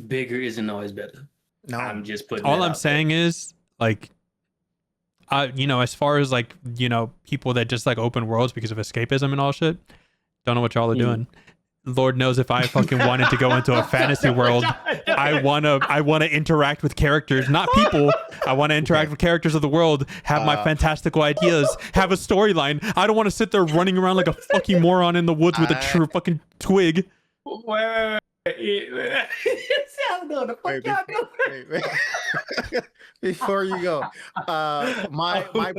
bigger isn't always better. No, I'm just putting. All that I'm out saying is like, as far as like, people that just like open worlds because of escapism and all shit, don't know what y'all are doing. Lord knows if I fucking wanted to go into a fantasy world, I wanna interact with characters, not people. I want to interact with characters of the world, have my fantastical ideas, have a storyline. I don't want to sit there running around like a fucking moron in the woods with a true fucking twig. Wait. Before you go, my point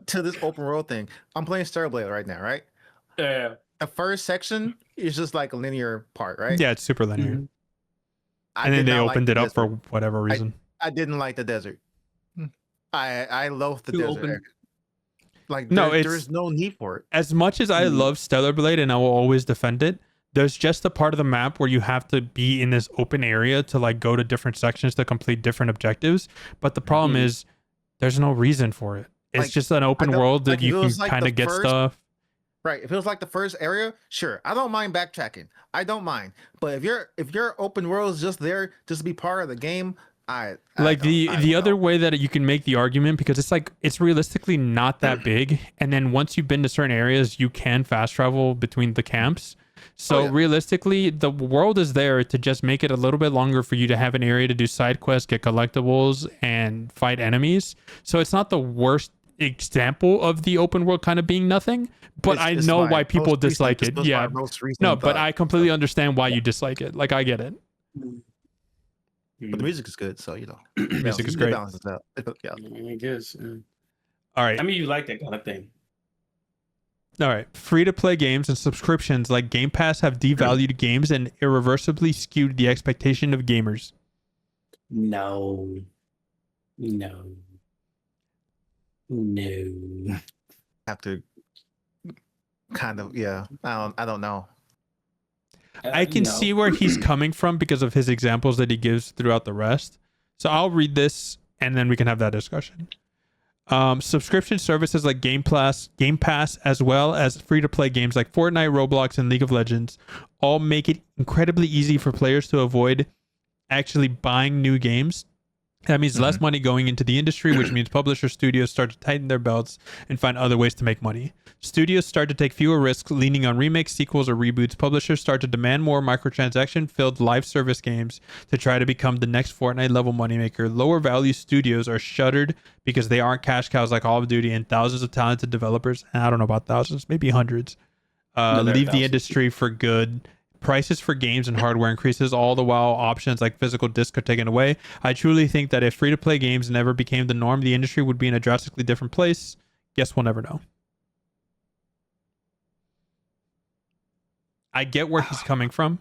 to this open world thing. I'm playing Starblade right now, right? Yeah. The first section is just like a linear part, right? Yeah, it's super linear. Mhm. I And then did they not like opened the it up for desert. whatever reason. I didn't like the desert. I love the Too desert. open. Like No, there's no need for it. As much as I love Stellar Blade and I will always defend it, there's just a part of the map where you have to be in this open area to like go to different sections to complete different objectives. But the problem is there's no reason for it. It's Like, just an open don't- world that like, if you it can was, like, kind the of get first- stuff. Right. If it was like the first area, sure. I don't mind backtracking. I don't mind. But if your open world is just there just to be part of the game, I Like don't- I the don't other know. way that you can make the argument, because it's like it's realistically not that big, and then once you've been to certain areas, you can fast travel between the camps. So yeah. realistically, the world is there to just make it a little bit longer for you to have an area to do side quests, get collectibles, and fight enemies. So it's not the worst example of the open world kind of being nothing, but I It's know my why people most recent- dislike this it. was my Yeah. most recent No, but thought. I completely understand why you dislike it. Like I get it. But the music is good, so Music is it great. balances out. Yeah. I guess. All right. I mean, you like that kind of thing. All right. Free to play games and subscriptions like Game Pass have devalued games and irreversibly skewed the expectation of gamers. No. Have to kind of I don't know. I can see where he's coming from because of his examples that he gives throughout the rest. So I'll read this and then we can have that discussion. Subscription services like Game Pass, as well as free-to-play games like Fortnite, Roblox, and League of Legends all make it incredibly easy for players to avoid actually buying new games. That means less money going into the industry, which means publisher studios start to tighten their belts and find other ways to make money. Studios start to take fewer risks, leaning on remakes, sequels, or reboots. Publishers start to demand more microtransaction-filled live service games to try to become the next Fortnite-level moneymaker. Lower-value studios are shuttered because they aren't cash cows like Call of Duty, and thousands of talented developers, and I don't know about thousands, maybe hundreds, No, there are leave the thousands. industry for good. Prices for games and hardware increases, all the while options like physical discs are taken away. I truly think that if free-to-play games never became the norm, the industry would be in a drastically different place. Guess we'll never know. I get where he's coming from.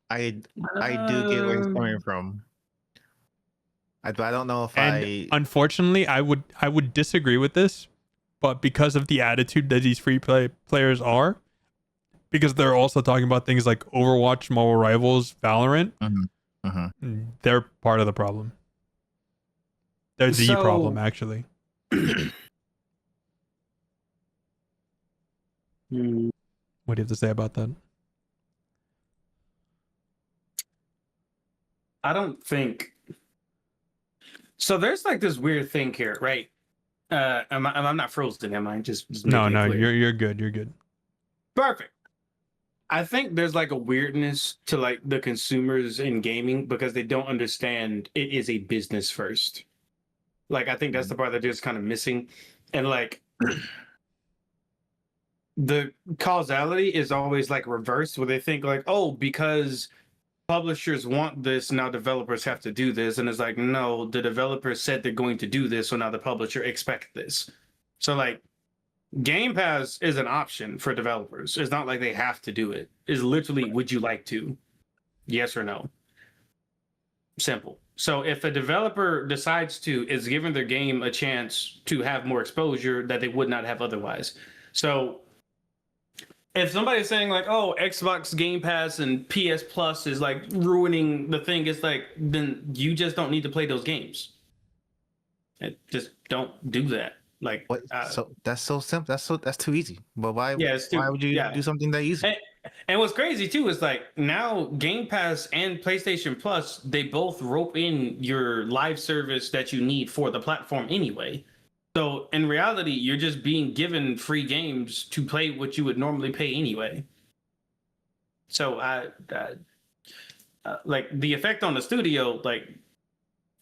I do get where he's coming from. I don't know if And unfortunately, I would disagree with this, but because of the attitude that these free play players are, because they're also talking about things like Overwatch, Mobile Rivals, Valorant, they're part of the problem. They're the So- problem, actually. What do you have to say about that? I don't think so. There's like this weird thing here, right? I'm not frozen, am I? Just No, making it no, clear. you're good. You're good. Perfect. I think there's like a weirdness to like the consumers in gaming because they don't understand it is a business first. Like I think that's the part that they're just kind of missing, and like the causality is always like reversed, where they think like, oh, because publishers want this, now developers have to do this, and it's like, no, the developers said they're going to do this, so now the publisher expect this. So like Game Pass is an option for developers. It's not like they have to do it. It's literally, would you like to? Yes or no. Simple. So if a developer decides to, is giving their game a chance to have more exposure that they would not have otherwise. So if somebody's saying like, oh, Xbox Game Pass and PS Plus is like ruining the thing, it's like, then you just don't need to play those games. Just don't do that. Like, What? So that's so simple. That's too easy. But why? Yeah, it's too- why would you yeah. do something that easy? And what's crazy too is like now Game Pass and PlayStation Plus, they both rope in your live service that you need for the platform anyway. So in reality, you're just being given free games to play what you would normally pay anyway. So like the effect on the studio, like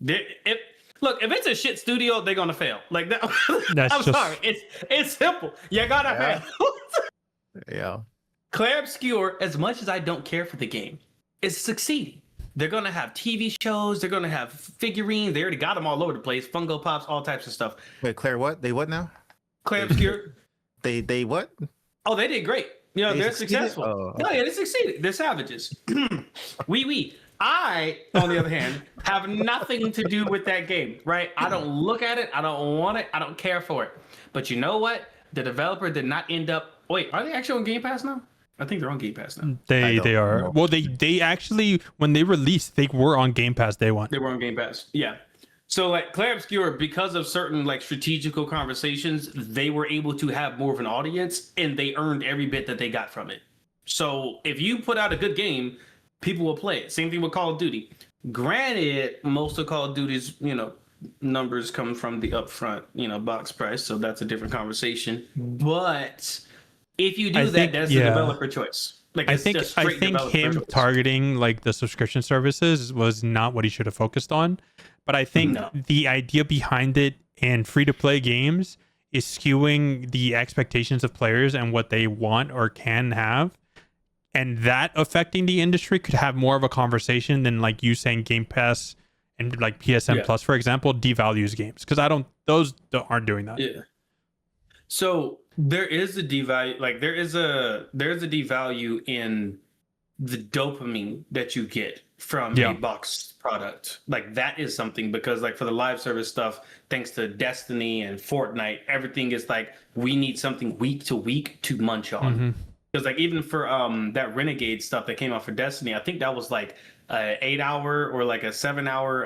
if it's a shit studio, they're gonna fail. Like that. I'm sorry, it's simple. You gotta fail. Yeah. Clair Obscur, as much as I don't care for the game, is succeeding. They're gonna have TV shows. They're gonna have figurines. They already got them all over the place. Funko Pops, all types of stuff. Wait, Claire, what? They what now? Clair Obscur. They what? Oh, they did great. You know, they're succeeded? successful. Oh, No, yeah, they succeeded. They're savages. Oui. I, on the other hand, have nothing to do with that game, right? I don't look at it. I don't want it. I don't care for it. But you know what? The developer did not end up. Wait, are they actually on Game Pass now? I think they're on Game Pass now. They are. know. Well, they actually, when they released, they were on Game Pass day one. They were on Game Pass. Yeah. So like Clair Obscur, because of certain like strategical conversations, they were able to have more of an audience and they earned every bit that they got from it. So if you put out a good game, people will play it. Same thing with Call of Duty. Granted, most of Call of Duty's, numbers come from the upfront, box price. So that's a different conversation. But if you do that's a developer choice. Like I think him choice. targeting like the subscription services was not what he should have focused on. But I think the idea behind it and free to play games is skewing the expectations of players and what they want or can have. And that affecting the industry could have more of a conversation than like you saying Game Pass and like PSN Plus, for example, devalues games. Because those aren't doing that. Yeah. So there is a devalue, like there's a devalue in the dopamine that you get from a box product. Like that is something, because like for the live service stuff, thanks to Destiny and Fortnite, everything is like we need something week to week to munch on. Because like even for that Renegade stuff that came out for Destiny, I think that was like a 8-hour or like a 7-hour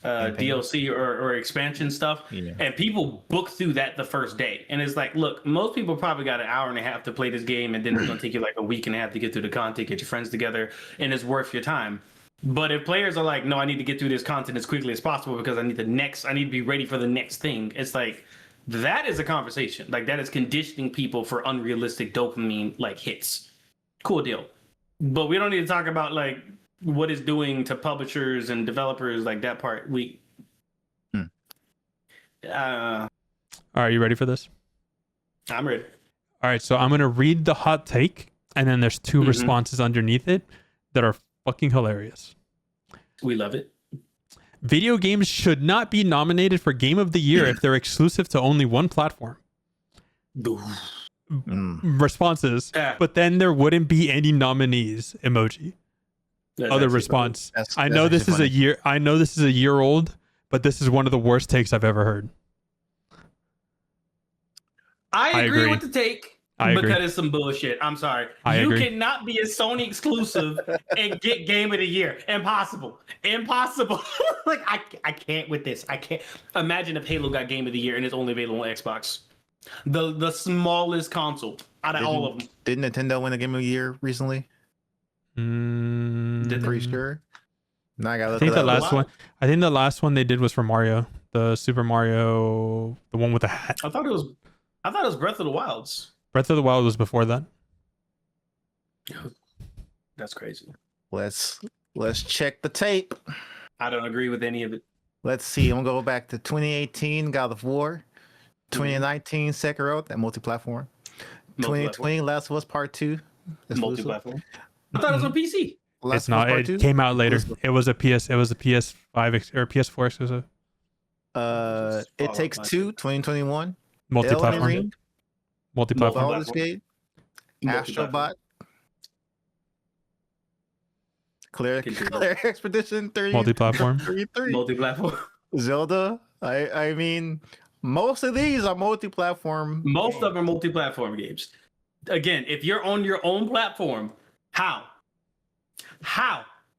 DLC or expansion stuff, and people book through that the first day. And it's like, look, most people probably got an hour and a half to play this game, and then it's gonna take you like a week and a half to get through the content, get your friends together, and it's worth your time. But if players are like, no, I need to get through this content as quickly as possible because I need to be ready for the next thing, it's like that is a conversation. Like that is conditioning people for unrealistic dopamine like hits. Cool deal. But we don't need to talk about like what it's doing to publishers and developers, like that part. All right, you ready for this? I'm ready. All right, so I'm gonna read the hot take, and then there's two responses underneath it that are fucking hilarious. We love it. Video games should not be nominated for Game of the Year if they're exclusive to only one platform. Responses, but then there wouldn't be any nominees. Emoji. Other response. I know this is a year old, but this is one of the worst takes I've ever heard. I agree with the take. I agree. Because it's some bullshit. I'm sorry. I agree. Cannot be a Sony exclusive and get Game of the Year. Impossible. Like I can't with this. I can't. Imagine if Halo got Game of the Year and it's only available on Xbox. The smallest console out of all of them. Did Nintendo win a Game of the Year recently? Pretty sure. Now I gotta look I think at the last one. I think the last one they did was for Mario, the Super Mario, the one with the hat. I thought it was Breath of the Wilds. Breath of the Wild was before that. That's crazy. Let's check the tape. I don't agree with any of it. Let's see. I'm gonna go back to 2018 God of War, 2019 Sekiro, that multi-platform. 2020 Last of Us Part 2. Multi-platform. I thought it was on PC. It's not. It came out later. It was a PS5 or PS4 exclusive. It Takes Two, 2021. Multi-platform. Multi-platform. Baldur's Gate, Astrobot, Claire Expedition 30. Multi-platform. 33. Multi-platform. Zelda. I mean, most of these are multi-platform. Most of them are multi-platform games. Again, if you're on your own platform, how?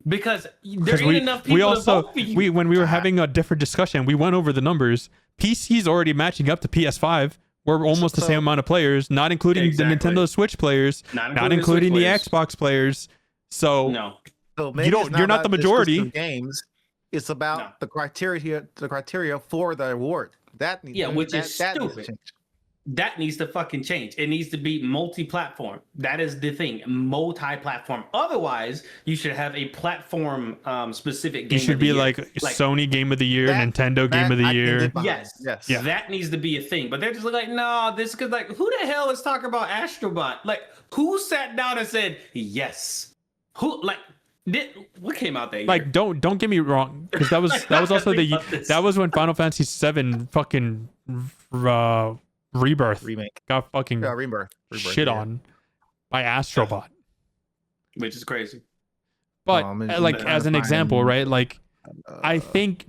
Because there ain't enough people to vote for you. When we were having a different discussion, we went over the numbers. PC's already matching up to PS5. We're almost the So- same amount of players, not including Exactly. the Nintendo Switch players, not including the Switch Xbox players. So players. No. So maybe don't- it's not you're not about the majority. exclusive games. It's about No. the criteria for the award. That needs, Yeah, which is that needs to stupid. change. That needs to fucking change. It needs to be multi-platform. That is the thing, multi-platform. Otherwise, you should have a platform specific game. it should of the be year. like Sony Game of the Year, That- Nintendo Game of the I can Year. get behind. Yes. Yes. Yeah. That needs to be a thing. But they're just like, no, this could like, who the hell is talking about Astrobot? Like, who sat down and said yes? Who like what came out that year? Like don't get me wrong, because that was also Think about this. that was when Final Fantasy VII fucking Rebirth Remake. got fucking Yeah, Rebirth. shit yeah. on by Astrobot. Which is crazy. But it's like trying as to an find- example, right? Like I think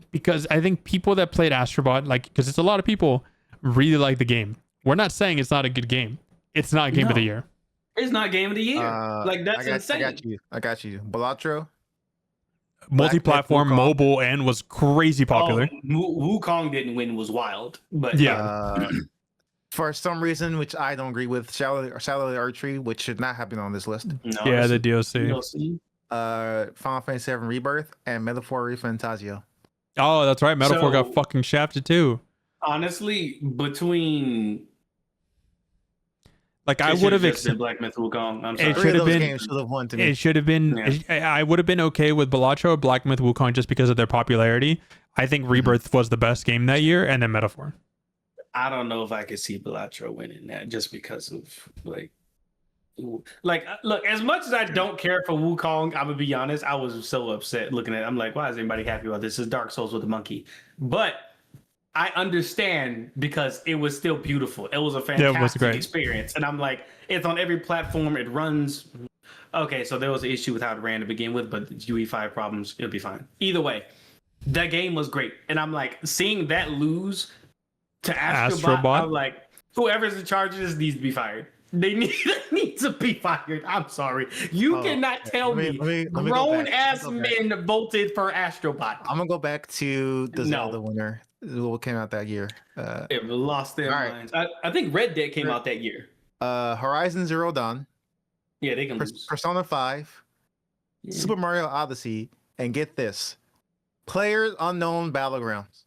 people that played Astrobot, like because it's a lot of people really like the game. We're not saying it's not a good game. It's not game of the No. year. It's not game of the year. Like that's insane. I got you. Balatro. Multi-platform, Wukong. mobile, and was crazy popular. Oh, Wukong didn't win was wild. But Yeah. For some reason, which I don't agree with, Shadow Archery, which should not have been on this list. no, Yeah, it's the DLC. DLC. Final Fantasy VII Rebirth and Metaphor Fantasio. Oh, that's right. Metaphor So- got fucking shafted too. Honestly, between Like I it would have should've just been Black Myth Wukong. I'm sorry. It Three should of have those been- games should have won to me. It should have been. Yeah. I would have been okay with Balatro or Black Myth Wukong just because of their popularity. I think Rebirth was the best game that year, and then Metaphor. I don't know if I could see Balatro winning that just because of like look, as much as I don't care for Wukong, I'm gonna be honest, I was so upset looking at it. I'm like, why is anybody happy about this? This is Dark Souls with a monkey. But I understand because it was still beautiful. It was a fantastic great. experience. And I'm like, it's on every platform, it runs. Okay, so there was an issue with how it ran to begin with, but UE5 problems, it'll be fine. Either way, that game was great. And I'm like, seeing that lose to Astrobot, I'm like, whoever's in charge of this needs to be fired. They need to be fired. I'm sorry. You Oh, cannot tell let me go back. grown ass Let me go back. men voted for Astrobot. I'm gonna go back to the No. Zelda winner. What came out that year? They lost their All right. minds. I think Red Dead came out that year. Horizon Zero Dawn, Yeah, they can lose. Persona 5, Yeah. Super Mario Odyssey, and get this, Players Unknown Battlegrounds.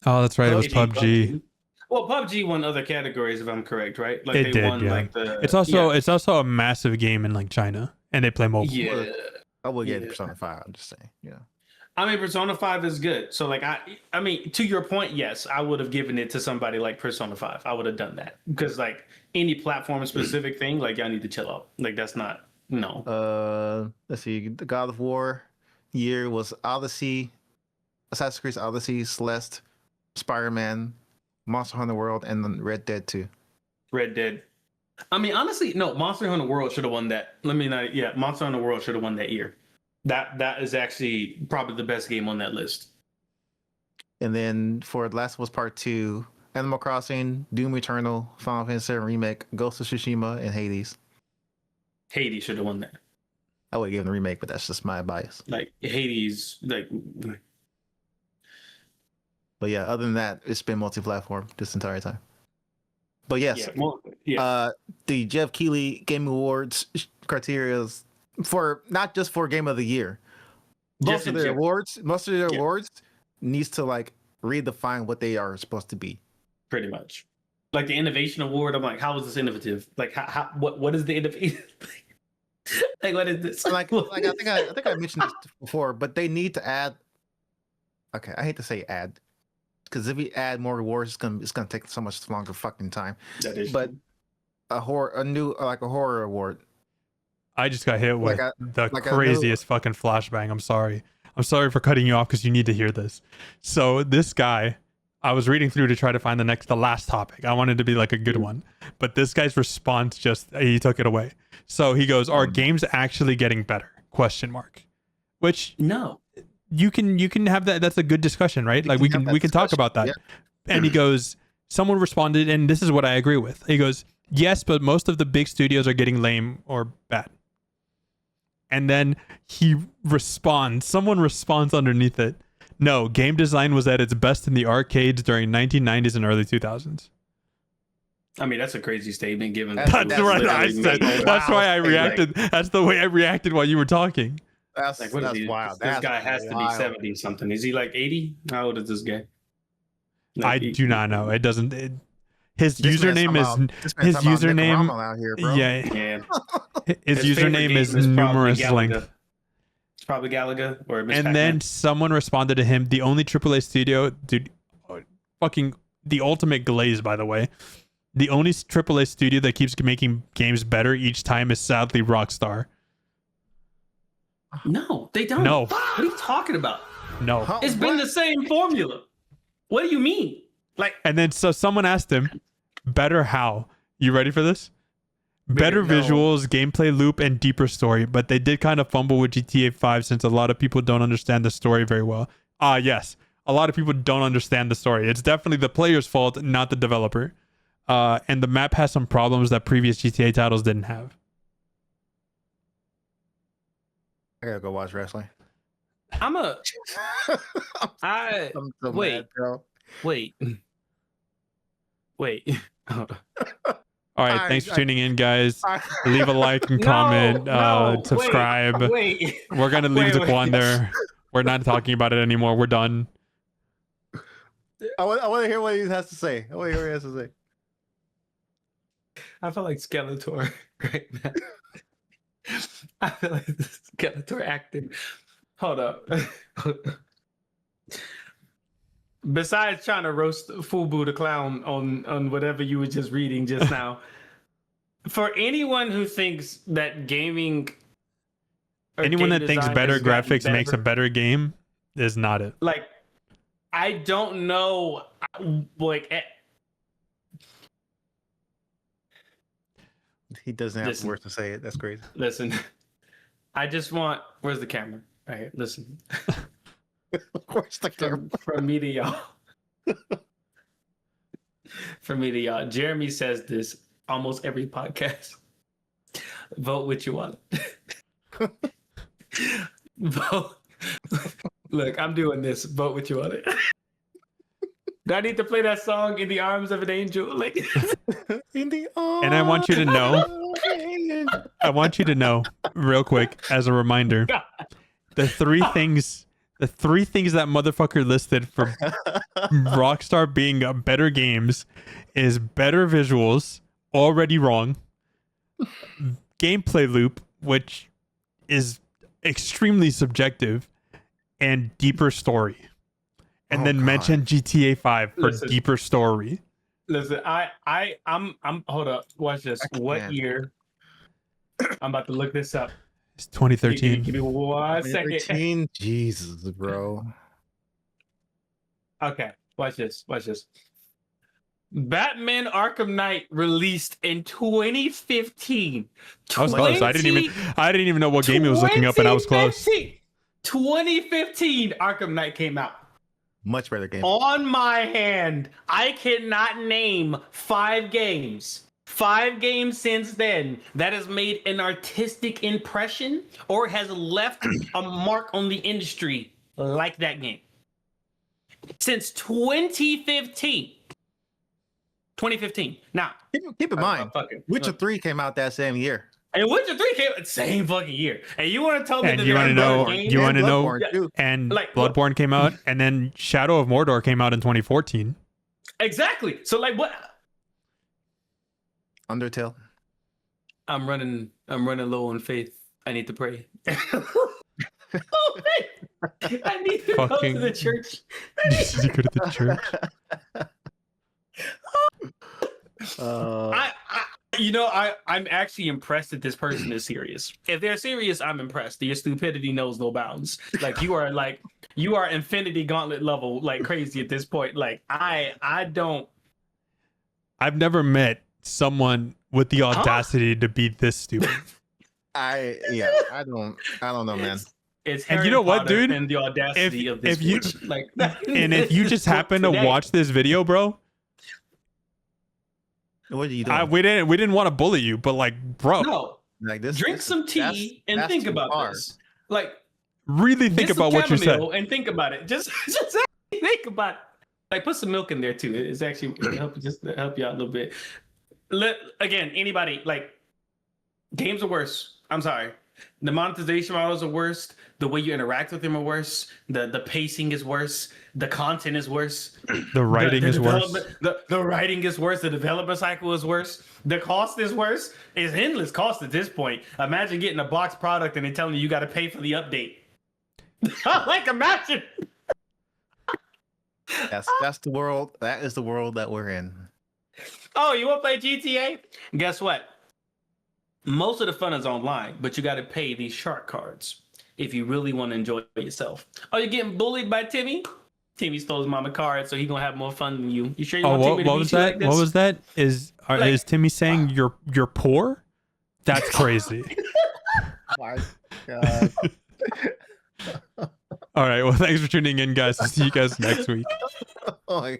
Oh, that's right. It was PUBG. PUBG. Well, PUBG won other categories, if I'm correct, right? Like It they did, won yeah. like the. It's also a massive game in like China, and they play mobile. Yeah. I would get Yeah. Persona 5. I'm just saying. Yeah. I mean, Persona 5 is good. So, like, I mean, to your point, yes, I would have given it to somebody like Persona 5. I would have done that because, like, any platform specific thing, like, y'all need to chill out. Like, that's not no. Let's see. The God of War year was Odyssey, Assassin's Creed Odyssey, Celeste, Spider-Man, Monster Hunter World, and then Red Dead 2. Red Dead. I mean, honestly, no. Monster Hunter World should have won that. Yeah, Monster Hunter World should have won that year. That is actually probably the best game on that list. And then for Last of Us Part 2, Animal Crossing, Doom Eternal, Final Fantasy VII Remake, Ghost of Tsushima, and Hades. Hades should have won that. I would give them a remake, but that's just my bias. Like Hades, like But yeah, other than that, it's been multi-platform this entire time. But yes, the Jeff Keighley Game Awards criteria for not just for Game of the Year. Most Just of in their general. awards, Yeah. awards needs to like redefine what they are supposed to be. pretty much. Like the innovation award, I'm like, how is this innovative? Like, what is the innovation? Like, what is this? Like I think I mentioned this before, but they need to add. Okay, I hate to say add, because if we add more rewards, it's gonna take so much longer fucking time. That is But true. a horror award. I just got hit with Like the like I craziest fucking flashbang. I'm sorry for cutting you off because you need to hear this. So this guy, I was reading through to try to find the last topic. I wanted to be like a good one, but this guy's response he took it away. So he goes, "Are games actually getting better?" ? Which No. you can have that. That's a good discussion, right? Like we have can that talk discussion, about that. yeah. And he goes, someone responded, and this is what I agree with. He goes, "Yes, but most of the big studios are getting lame or bad." And then someone responds underneath it, "No, game design was at its best in the arcades during 1990s and early 2000s." I mean, that's a crazy statement given. That's that That's it was what I literally said. made- That's why I Wow. reacted. That's the way I reacted while you were talking. That's Like, what is that's he? wild. This That's guy has to be wild. 70 something. Is he like 80? How old is this guy? I Like, do not know. It doesn't. His This man's username talking about- this man's his talking about Nick username. Rommel out here, bro. Yeah, Yeah. his His favorite username game is probably numerous Galaga. length. It's probably Galaga or Miss And Pac-Man. then someone responded to him. The only AAA studio, dude, fucking the ultimate glaze, by the way. The only AAA studio that keeps making games better each time is sadly Rockstar. No, they don't. No. What are you talking about? No. Huh, It's been what? the same formula. What do you mean? Like, And then so someone asked him, better how? You ready for this? Better No. visuals, gameplay loop, and deeper story, but they did kind of fumble with GTA 5 since a lot of people don't understand the story very well. Yes. A lot of people don't understand the story. It's definitely the player's fault, not the developer. And the map has some problems that previous GTA titles didn't have. I gotta go watch wrestling. I'm so Wait. mad, bro. wait. Hold on. All right, I- thanks for I- tuning in, guys. I- Leave a like and No, comment, no, subscribe. Wait. We're gonna leave Wait, Zaquan there. We're not talking about it anymore. We're done. I want to hear what he has to say. I want to hear what he has to say. I feel like Skeletor right now. I feel like Skeletor acting. Hold up. Besides trying to roast Fubu the clown on whatever you were just reading just now, for anyone who thinks that gaming, or Anyone game that thinks design better has gotten graphics makes a better, better game is not it. like, I don't know, like. He doesn't have Listen. words to say it. That's crazy. Listen, I just want. Where's the camera? Right here. Listen, Of course, the camera. from me to y'all. From me to y'all. Jeremy says this almost every podcast. Vote what you want. Vote. Look, I'm doing this. Vote what you want. Do I need to play that song "In the Arms of an Angel"? Like, In the And I want you to know, I want you to know real quick as a reminder, the three things that motherfucker listed for Rockstar being better games is better visuals, already wrong, gameplay loop, which is extremely subjective, and deeper story. And Oh, then God. mention GTA 5 for Listen. deeper story. listen, I'm. Hold up. Watch this. I What can't. year? I'm about to look this up. It's Give me 2013. 1 second. 13? Jesus, bro. Okay, watch this. Watch this. Batman Arkham Knight released in 2015. I was close. I didn't even know what game he was looking up, and I was close. 2015 Arkham Knight came out. Much better game. On my hand, I cannot name 5 games. 5 games since then that has made an artistic impression or has left a mark on the industry like that game. Since 2015. 2015. Now, Keep in mind, fuck it. Witcher 3 came out that same year. And Witcher 3 came out the same fucking year. And you want to tell me And that you there wanna are know- better games? you wanna know- Bloodborne, too. And Like, Bloodborne came out, and then Shadow of Mordor came out in 2014. Exactly. So like what? Undertale. I'm running low on faith. I need to pray. I need to go Fucking- to the church. You go to the church. I'm actually impressed that this person is serious. If they're serious, I'm impressed. Your stupidity knows no bounds. You are Infinity Gauntlet level, like crazy at this point. Like I don't. I've never met someone with the audacity to be this stupid. I don't know, man. It's And Harry you know what, Potter dude? and the audacity of this. if you- witch. Like, And if you just happen to today- watch this video, bro, What are you doing? we didn't want to bully you, but like, bro, no, Like this. drink this- some tea that's- and that's think too about far. this. Like, really think get some about what you said. chamomile and think about it. Just think about it. Like, put some milk in there too. It's actually it'll help you out a little bit. Again, anybody like games are worse. I'm sorry. The monetization models are worse. The way you interact with them are worse. The pacing is worse. The content is worse. The writing is worse. The writing is worse. The development cycle is worse. The cost is worse. It's endless cost at this point. Imagine getting a box product and they're telling you got to pay for the update. Like, imagine. That's the world. That is the world that we're in. Oh, you want to play GTA? Guess what? Most of the fun is online, but you got to pay these shark cards if you really want to enjoy yourself. Oh, you're getting bullied by Timmy? Timmy stole his mama card, so he's gonna have more fun than you. You sure you want Timmy to what was that? Like this? What was that? Is Timmy saying you're poor? That's crazy. My God. All right. Well, thanks for tuning in, guys. See you guys next week. Oh my